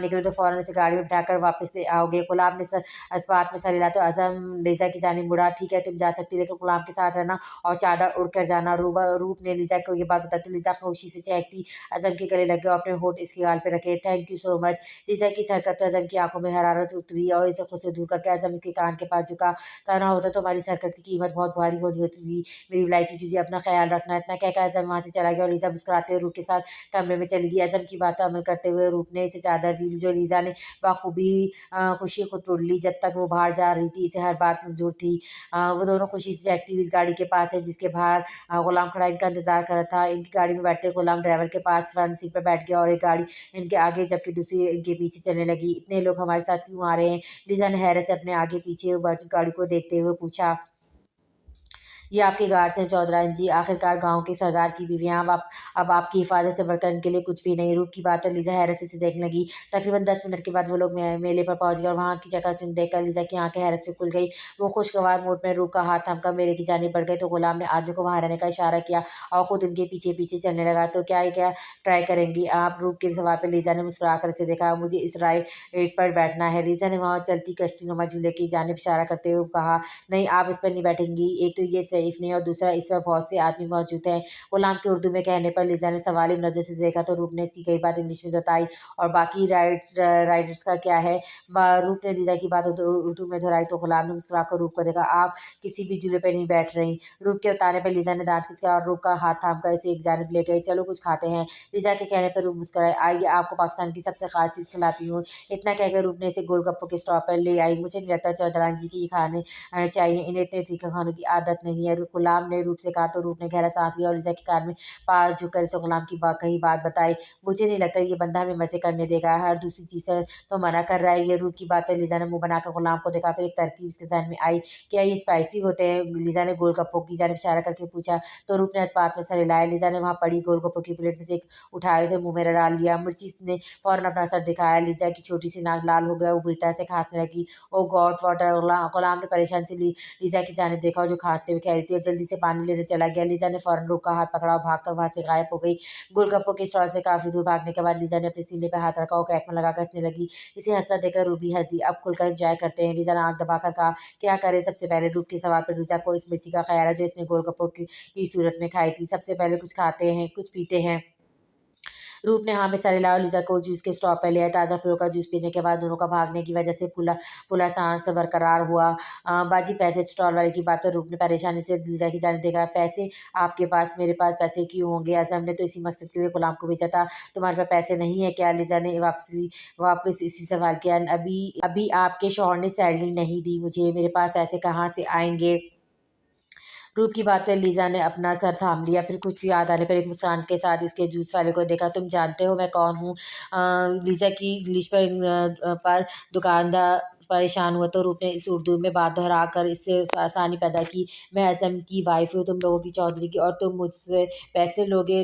Speaker 1: निकले तो फ़ौरन इसे गाड़ी में बिठाकर वापस ले आओगे। गुलाम ने इस बात में सर हिलाया तो अज़म लीज़ा की जानिब मुड़ा। ठीक है, तुम जा सकती, लेकिन गुलाम के साथ रहना और चादर उड़ कर जाना। रूप ने लीज़ा को ये बात बताई तो लीज़ा खुशी से चहकती अज़म के गले लगे और अपने होठ इसके गाल पे रखे। Thank you so much. Liza की इस हरकत पर अज़म की आंखों में हरारत उतरी और इसे खुद से दूर करके अज़म इसके कान के पास झुका। तना होता तो हमारी इस हरकत की कीमत बहुत भारी होनी होती थी। मेरी विलायती चीज़ें, अपना ख्याल रखना। इतना कहकर अज़म वहाँ से चला गया और लीज़ा मुस्कुराते हुए रूप के साथ कमरे में चली गई। अज़म की बात पर अमल करते हुए रूप ने इसे चादर दी, जो लीज़ा ने बखूबी खुशी खुद उड़ ली। जब तक वो बाहर जा रही थी, इसे हर बात मंजूर थी। वो दोनों खुशी से चहकती हुई इस गाड़ी के पास है, जिसके बाहर गुलाम खड़ा इनका इंतजार कर रहा था। इनकी गाड़ी में बैठते गुलाम ड्राइवर के पास फ्रंट सीट पर बैठ गया और एक गाड़ी इनके आगे जबकि दूसरी इनके पीछे चलने लगी। इतने लोग हमारे साथ क्यों आ रहे हैं? लीज़ा ने हैरत से अपने आगे पीछे मौजूद गाड़ी को देखते हुए पूछा। ये आपके गार्ड्स हैं चौधरानी जी, आखिरकार गाँव के सरदार की बीवियाँ अब आपकी हिफाजत से बढ़कर इनके लिए कुछ भी नहीं। रूप की बात पर लीज़ा हैरत से देखने लगी। तकरीबन 10 मिनट के बाद वो लोग मेले पर पहुँच गए और वहाँ की चकाचौंध देखकर लीज़ा की आँखें हैरत से खुल गई। वो खुशगवार मूड में रूप का हाथ थामकर मेले की जानिब बढ़ गए तो गुलाम ने आदमी को वहाँ रहने का इशारा किया और खुद उनके पीछे-पीछे चलने लगा। तो क्या ट्राई करेंगी आप? रूप के सवाल पे लीज़ा ने मुस्कुराकर उसे देखा। मुझे इस राइड पर बैठना है। लीज़ा ने वहाँ चलती कश्तीनुमा झूले की जानिब इशारा करते हुए कहा, नहीं आप इस पर नहीं बैठेंगी। एक तो ये सेफ नहीं और दूसरा इस पर बहुत से आदमी मौजूद हैं। गुलाम के उर्दू में कहने पर लीज़ा ने सवाली नज़र से देखा तो रूप ने इसकी कई बात इंग्लिश में बताई और बाकी राइडर्स का क्या है? रूप ने लीज़ा की बात उर्दू में दोहराई तो गुलाम ने मुस्कुराकर रूप को देखा। आप किसी भी झूले पर नहीं बैठ रही। रूप के बताने पर लीज़ा ने दांत खिंचाया और रूप का हाथ थामकर इसे एक जानिब ले गई। चलो कुछ खाते हैं। लीज़ा के कहने पर रूप मुस्कुराए। आइए आपको पाकिस्तान की सबसे खास चीज़ खिलाती हूँ। इतना कहकर रूप ने इसे गोलगप्पों के स्टॉल पर ले आई। मुझे नहीं लगता चौधरानी जी की ये खाने चाहिए, इन्हें इतने तीखे खानों की आदत नहीं है। गुलाम ने रूप से कहा तो रूप ने गहरा सांस लिया और लीज़ा के कान में पास झुककर इसे गुलाम की कही बात बताई। मुझे नहीं लगता ये बंदा हमें मज़े करने देगा, हर दूसरी चीज़ से तो मना कर रहा है। ये रूप की बात है। लीज़ा ने मुँह बनाकर गुलाम को देखा, फिर एक तरकीब इसके ज़हन में आई। क्या ये स्पाइसी होते हैं? लीज़ा ने गोलगप्पों की जानिब इशारा करके पूछा तो रूप ने इस बात में सर हिलाया। लीज़ा ने वहाँ पड़ी गोलगप्पों की प्लेट में से एक उठाया, उसे मुँह में डाल लिया। मिर्ची ने फ़ौरन अपना असर दिखाया। लीज़ा की छोटी सी नाक लाल हो गया, वो बुरी तरह से खांसने लगी। ओह गॉड वाटर! गुलाम ने परेशान से लीज़ा की जानिब देखा और जो खांसते हुए कह रही थी और जल्दी से पानी लेने चला गया। लीज़ा ने फ़ौरन रूप का हाथ पकड़ा और भागकर वहाँ से गायब हो गई। गोलगप्पों के स्टॉल से काफ़ी दूर भागने के बाद लीज़ा ने अपने सीने पे हाथ रखा और कैक में लगाकर हँसने लगी। इसे हँसता देखकर रूप भी हँस दी। अब खुलकर एन्जॉय करते हैं। लीज़ा ने आँख दबाकर कहा, क्या करें? सबसे पहले रूप के सवाल पर लीज़ा को इस मिर्ची का ख़्याल है जो इसने गोलगप्पों की सूरत में खाई थी। सबसे पहले कुछ खाते हैं, कुछ पीते हैं। रूप ने हाँ में सर हिलाया और लीज़ा को जूस के स्टॉप पे ले आया। ताज़ा फलों का जूस पीने के बाद दोनों का भागने की वजह से फूला फूला सांस बरकरार हुआ। बाजी पैसे स्टॉल वाले की बात तो रूप ने परेशानी से लीज़ा की जानिब देखा। पैसे आपके पास? मेरे पास पैसे क्यों होंगे? अज़म ने तो इसी मकसद के लिए गुलाम को भेजा था। तुम्हारे पास पैसे नहीं है क्या? लीज़ा ने वापस इसी सवाल किया। अभी अभी आपके शौहर ने सैलरी नहीं दी मुझे, मेरे पास पैसे कहाँ से आएंगे? रूप की बात पे लीज़ा ने अपना सर थाम लिया, फिर कुछ याद आने पर एक मुस्कान के साथ इसके जूस वाले को देखा। तुम जानते हो मैं कौन हूँ? लीज़ा की इंग्लिश पर दुकानदार परेशान हुआ तो रूप ने इस उर्दू में बात दोहरा कर इससे आसानी पैदा की। मैं अज़म की वाइफ़ हूँ, तुम लोगों की चौधरी की, और तुम मुझसे पैसे लोगे।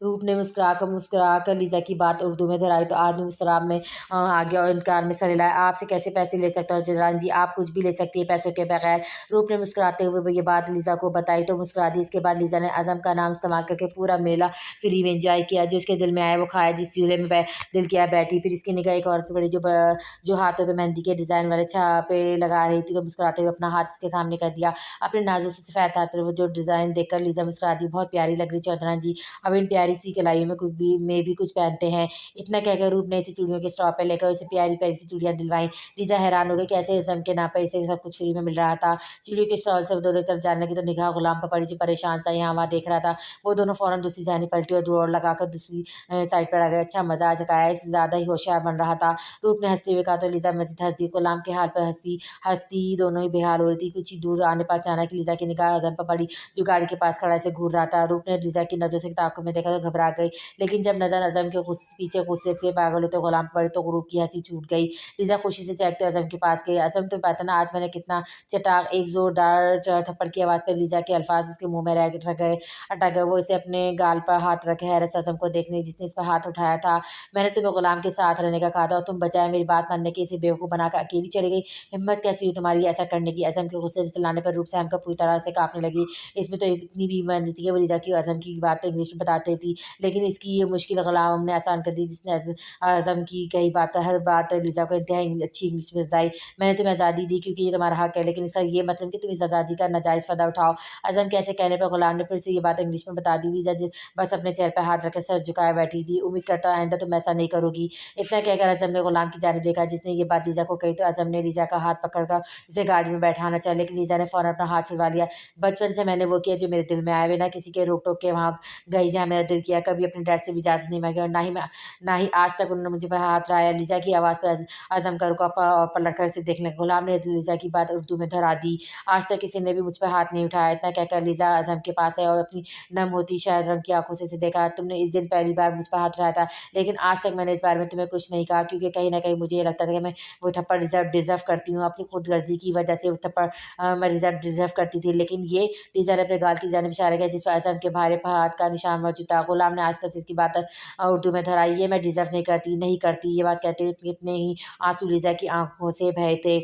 Speaker 1: रूप ने मुस्कुराकर लीज़ा की बात उर्दू में दोहराई तो आदमी मुस्कुराहट में आ गया और इनकार में सर हिलाया। आपसे कैसे पैसे ले सकता हूँ चौधरानी जी? आप कुछ भी ले सकती है पैसों के बगैर। रूप ने मुस्कुराते हुए वो ये बात लीज़ा को बताई तो मुस्कुरा दी। इसके बाद लीज़ा ने अज़म का नाम इस्तेमाल करके पूरा मेला फ्री में एंजॉय किया। जो उसके दिल में आया वो खाया, जिस झूले में दिल किया बैठी। फिर इसकी निगाह एक औरत पर पड़ी जो हाथों पे मेहंदी के डिज़ाइन वाले छापे लगा रही थी। तो मुस्कुराते हुए अपना हाथ इसके सामने कर दिया। अपने नाज़ुक से सफ़ेद हाथ पर वो जो डिज़ाइन देखकर लीज़ा मुस्कुरा दी। बहुत प्यारी लग रही चौधरानी जी, अब इन प्यारी सी कलाइयों में भी कुछ पहनते हैं। इतना कहकर रूप ने इसे चूड़ियों के स्टॉल पे लेकर उसे प्यारी-प्यारी सी चूड़ियाँ दिलवाईं। लीज़ा हैरान हो गई, कैसे इज़्ज़म के नाम पे इसे सब कुछ फ्री में मिल रहा था। चूड़ियों के स्टॉल से वो दोनों तरफ जाने लगी तो निगाह गुलाम पर पड़ी जो परेशान सा यहाँ-वहाँ देख रहा था। वो दोनों फ़ौरन दूसरी जानिब पलटी और दौड़ लगाकर दूसरी साइड पर आ गए। अच्छा मज़ा चकाया, इससे ज़्यादा ही होशियार बन रहा था। रूप ने हँसते हुए कहा तो लीज़ा मज़ीद हँस दी। गुलाम के हाल पर हँसती दोनों ही बेहाल हो रही थी। कुछ ही दूर आने पर अचानक लीज़ा की निगाह अज़म पर पड़ी जो गाड़ी के पास खड़ा ऐसे घूर रहा था। रूप ने लीज़ा की नज़रों से ताक़ुब में देखा तो घबरा गई। लेकिन जब नज़र अज़म के पीछे गुस्से से पागल होते गुलाम पर पड़ी तो रूप की हंसी छूट गई। लीज़ा खुशी से चहकते अज़म के पास गई। अज़म तुम्हें पता ना आज मैंने कितना चटाक, एक ज़ोरदार थप्पड़ की आवाज़ पर लीज़ा के अल्फाज उसके मुँह में अटक गए। वो इसे अपने गाल पर हाथ रखे हैरत से अज़म को देखने जिसने इस पर हाथ उठाया था। मैंने तुम्हें गुलाम के साथ रहने का कहा था और तुम बजाय मेरी बात मानने के इसे बेवकूफ़ बनाकर अकेली चली गई। हिम्मत कैसी हुई तुम्हारी ऐसा करने की? अज़म के गुस्से से चिल्लाने पर रूप सहम कर पूरी तरह से काँपने लगी। इसमें तो इतनी भी हिम्मत नहीं थी कि वो लीज़ा की अज़म की बात तो इंग्लिश में बताती थी, लेकिन इसकी ये मुश्किल गुलाम ने आसान कर दी जिसने आज़म की कई बात हर बात लीज़ा को इंतहाई अच्छी इंग्लिश में बताई। मैंने तुम्हें आज़ादी दी क्योंकि ये तुम्हारा हक है, लेकिन इसका ये मतलब कि तुम इस आज़ादी का नाजायज़ फ़ायदा उठाओ। आज़म के ऐसे कहने पर गुलाम ने फिर से ये बात इंग्लिश में बता दी। लीज़ा बस अपने चेहरे पर हाथ रखकर सर झुकाए बैठी थी। उम्मीद करता हूँ आइंदा तुम ऐसा नहीं करोगी। इतना कहकर आज़म ने गुलाम की जानिब देखा जिसने ये बात लीज़ा को कही तो आज़म ने लीज़ा का हाथ पकड़कर इसे गाड़ी में बैठाना चाहा, लेकिन लीज़ा ने फ़ौरन अपना हाथ छुड़वा लिया। बचपन से मैंने वो किया जो मेरे दिल में आया, बिना किसी के रोक टोक के वहाँ गई जहाँ मेरा दिल दिल किया, कभी अपने डैड से भी इजाज़त नहीं माँगी और ना ही आज तक उन्होंने मुझ पे हाथ उठाया। लिज़ा की आवाज़ पे अज़म का रुका पलट कर ऐसे देखने लगा। गुलाम ने लिज़ा की बात उर्दू में दोहरा दी। आज तक किसी ने भी मुझ पे हाथ नहीं उठाया। इतना कहकर लिज़ा अज़म के पास आई और अपनी नम होती शायद रंग की आँखों से उसे देखा। तुमने इस दिन पहली बार मुझ पे हाथ उठाया था, लेकिन आज तक मैंने इस बारे में तुम्हें कुछ नहीं कहा, क्योंकि कहीं न कहीं मुझे ये लगता था कि मैं वो थप्पड़ डिज़र्व करती हूँ। अपनी खुदगर्ज़ी की वजह से वो थप्पड़ मैं डिज़र्व करती थी। लेकिन ये लिज़ा ने अपने गाल की जानिब इशारा किया जिस पर अज़म के भारे हाथ का निशान मौजूद था। गुलाम ने आस्ते से इसकी बात उर्दू में दोहराई, ये मैं डिज़र्व नहीं करती। ये बात कहते हुए इतने ही आँसू लिज़ा की आँखों से बहे थे।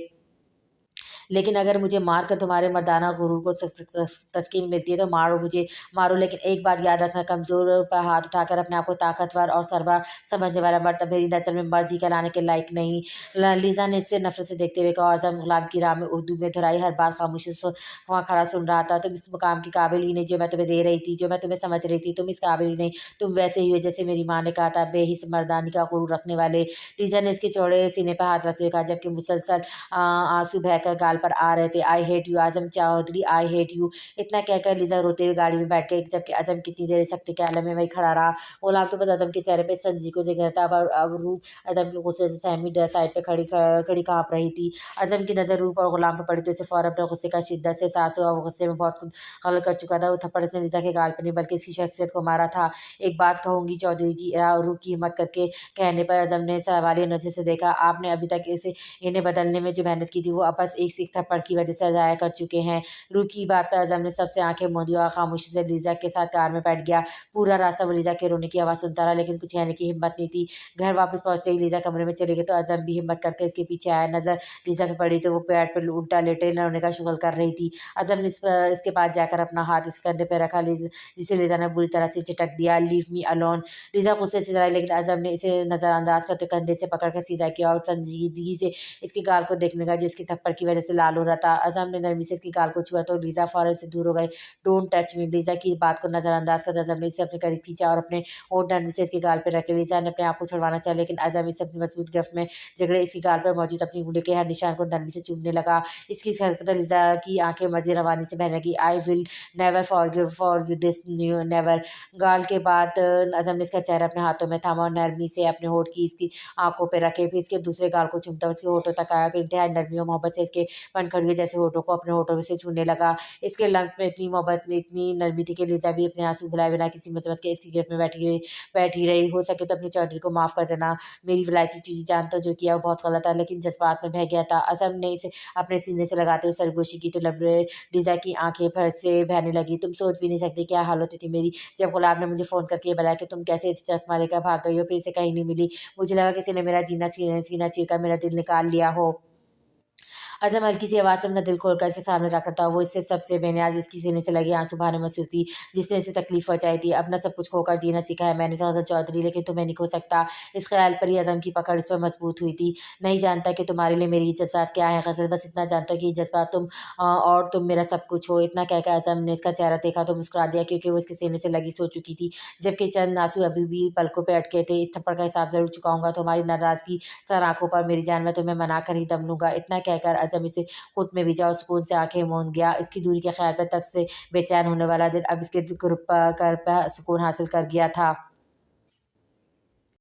Speaker 1: लेकिन अगर मुझे मार कर तुम्हारे मर्दाना गुरूर को तस्कीन मिलती है तो मारो, मुझे मारो, लेकिन एक बात याद रखना, कमज़ोर पर हाथ उठाकर अपने आप को ताकतवर और सरबराह समझने वाला मर्द मेरी नज़र में मर्द ही कहलाने के लायक नहीं। लीज़ा ने इससे नफ़रत से देखते हुए कहा। आज़म गुलाम की राह में उर्दू में दोहराई, हर बात खामोशी से वहाँ खड़ा सुन रहा था। तुम इस मुकाम के काबिल ही नहीं जो मैं तुम्हें दे रही थी, जो मैं तुम्हें समझ रही थी। तुम इस काबिल ही नहीं, तुम वैसे ही हो जैसे मेरी माँ ने कहा था, बेहिस मर्दानी का गुरूर रखने वाले। लीज़ा ने इसके चौड़े सीने पर हाथ रखते हुए कहा, जबकि मुसलसल आंसू बहकर गाल पर आ रहे थे। I hate you Azam Chaudhary, I hate you. इतना कहकर लिज़ा रोते हुए गाड़ी में बैठ गई, जबकि आज़म कितनी देर सख्ती के आलम में वहीं खड़ा रहा। गुलाम तो बस आज़म के चेहरे पे संजीदगी को देख रहा था। अब रूह आज़म के गुस्से से सहमी साइड पे खड़ी काँप रही थी। आज़म की नज़र रूह और गुलाम पर पड़ी तो उसे फ़ौरन अपने गुस्से का शिद्दत से एहसास हुआ। वो गुस्से में बहुत कुछ गलत कर चुका था। वो थप्पड़ से लिज़ा के गाल पर नहीं बल्कि इसकी शख्सियत को मारा था। एक बात कहूँगी चौधरी जी, रूह की हिम्मत करके कहने पर आज़म ने सवालिया नज़र से देखा, आपने अभी तक इन्हें बदलने में जो मेहनत की थी वो अब बस एक सीख थप्पड़ की वजह से ज़ाया कर चुके हैं। रूह की बात पर आज़म ने सबसे आंखें मूंदी और खामोशी से लीज़ा के साथ कार में बैठ गया। पूरा रास्ता वो लीज़ा के रोने की आवाज़ सुनता रहा, लेकिन कुछ कहने की हिम्मत नहीं थी। घर वापस पहुंचते ही लीज़ा कमरे में चली गई तो आज़म भी हिम्मत करके इसके पीछे आया। नज़र लीज़ा पे पड़ी तो वो पेट पर उल्टा लेटे रोने का शुगल कर रही थी। आज़म ने इसके पास जाकर अपना हाथ इसके कंधे पर रखा, जिसे लीज़ा ने बुरी तरह से झटक दिया। Leave me alone. लीज़ा गुस्से से डराई, लेकिन आज़म ने इसे नज़रअंदाज करते कंधे से पकड़कर सीधा किया और संजीदगी से इसकी गाल को देखने लगा जो इसकी थप्पड़ की वजह से लाल हो रहा था। अज़म ने नरमी से इसकी गाल को छुआ तो लीज़ा फ़ौरन से दूर हो गई। Don't touch me. लीज़ा की बात को नज़रअंदाज कर अज़म ने इसे अपने करीब खींचा और अपने होंठ नरमी से इसके गाल पे रखे। लीज़ा ने अपने आप को छुड़वाना चाहा, लेकिन अज़म इसे अपनी मजबूत गिरफ्त में जकड़े इसकी गाल पर मौजूद अपनी उँगली के हर निशान को नरमी से चूमने लगा। इसकी इस हरकत से लीज़ा की आंखें मज़े रवानी से बहने लगी। I will never forgive this, never. गाल के बाद अज़म ने इसका चेहरा अपने हाथों में थामा और नरमी से अपने होंठ की इसकी आँखों पे रखे। फिर इसके दूसरे गाल को चूमता उसके होठों तक आया। फिर इंतहाई नरमी और मोहब्बत से इसके पनखड़ियों जैसे होठों को अपने होठों में से छूने लगा। इसके लफ्ज़ में इतनी मोहब्बत, इतनी नरमी थी कि लीज़ा भी अपने आंसू भुलाए बिना किसी मसबत के इसकी गिरफ्त में बैठी रही। हो सके तो अपने चौधरी को माफ़ कर देना। मेरी विलायती चीज़ें जानता हूँ जो किया वो बहुत गलत था, लेकिन जज्बात में बह गया था। अज़म ने इसे अपने सीने से लगाते हुए सरगोशी की तो लीज़ा की आंखें फिर से बहने लगी। तुम सोच भी नहीं सकती क्या हालत हुई थी मेरी जब गुलाब ने मुझे फ़ोन करके ये बताया कि तुम कैसे इसे चकमा लेकर भाग गई हो, फिर इसे कहीं नहीं मिली। मुझे लगा किसी ने मेरा सीना चीर कर मेरा दिल निकाल लिया हो। अज़म हल्की सी आवाज़ से अपना दिल खोलकर इसके सामने रखा था। वो इससे सबसे बेनियाज़ इसकी सीने से लगी आँसू बहाने महसूस थी, जिसने इसे तकलीफ़ पहुँचाई थी। अपना सब कुछ खोकर जीना सीखा है मैंने सौदा चौधरी, लेकिन तुम्हें नहीं खो सकता। इस ख़्याल पर ही अज़म की पकड़ इस पर मज़बूत हुई थी। नहीं जानता कि तुम्हारे लिए मेरी जज़्बात क्या है ग़ज़ल, बस इतना जानता हूँ कि ये जज़्बात और तुम मेरा सब कुछ हो। इतना कहकर अज़म ने इसका चेहरा देखा तो मुस्कुरा दिया, क्योंकि वो इसके सीने से लगी सो चुकी थी, जबकि चंद आँसू अभी भी पलकों पे अटके थे। इस थप्पड़ का हिसाब ज़रूर चुकाऊँगा, तुम्हारी नाराज़गी सर आँखों पर मेरी जान, मैं तुम्हें मना कर ही दम लूँगा। इतना कहकर अज़म इसे खुद में भी जाओ सुकून से आंखें मूंद गया। इसकी दूरी के ख़्याल पर तब से बेचैन होने वाला दिल अब इसके सुकून हासिल कर गया था।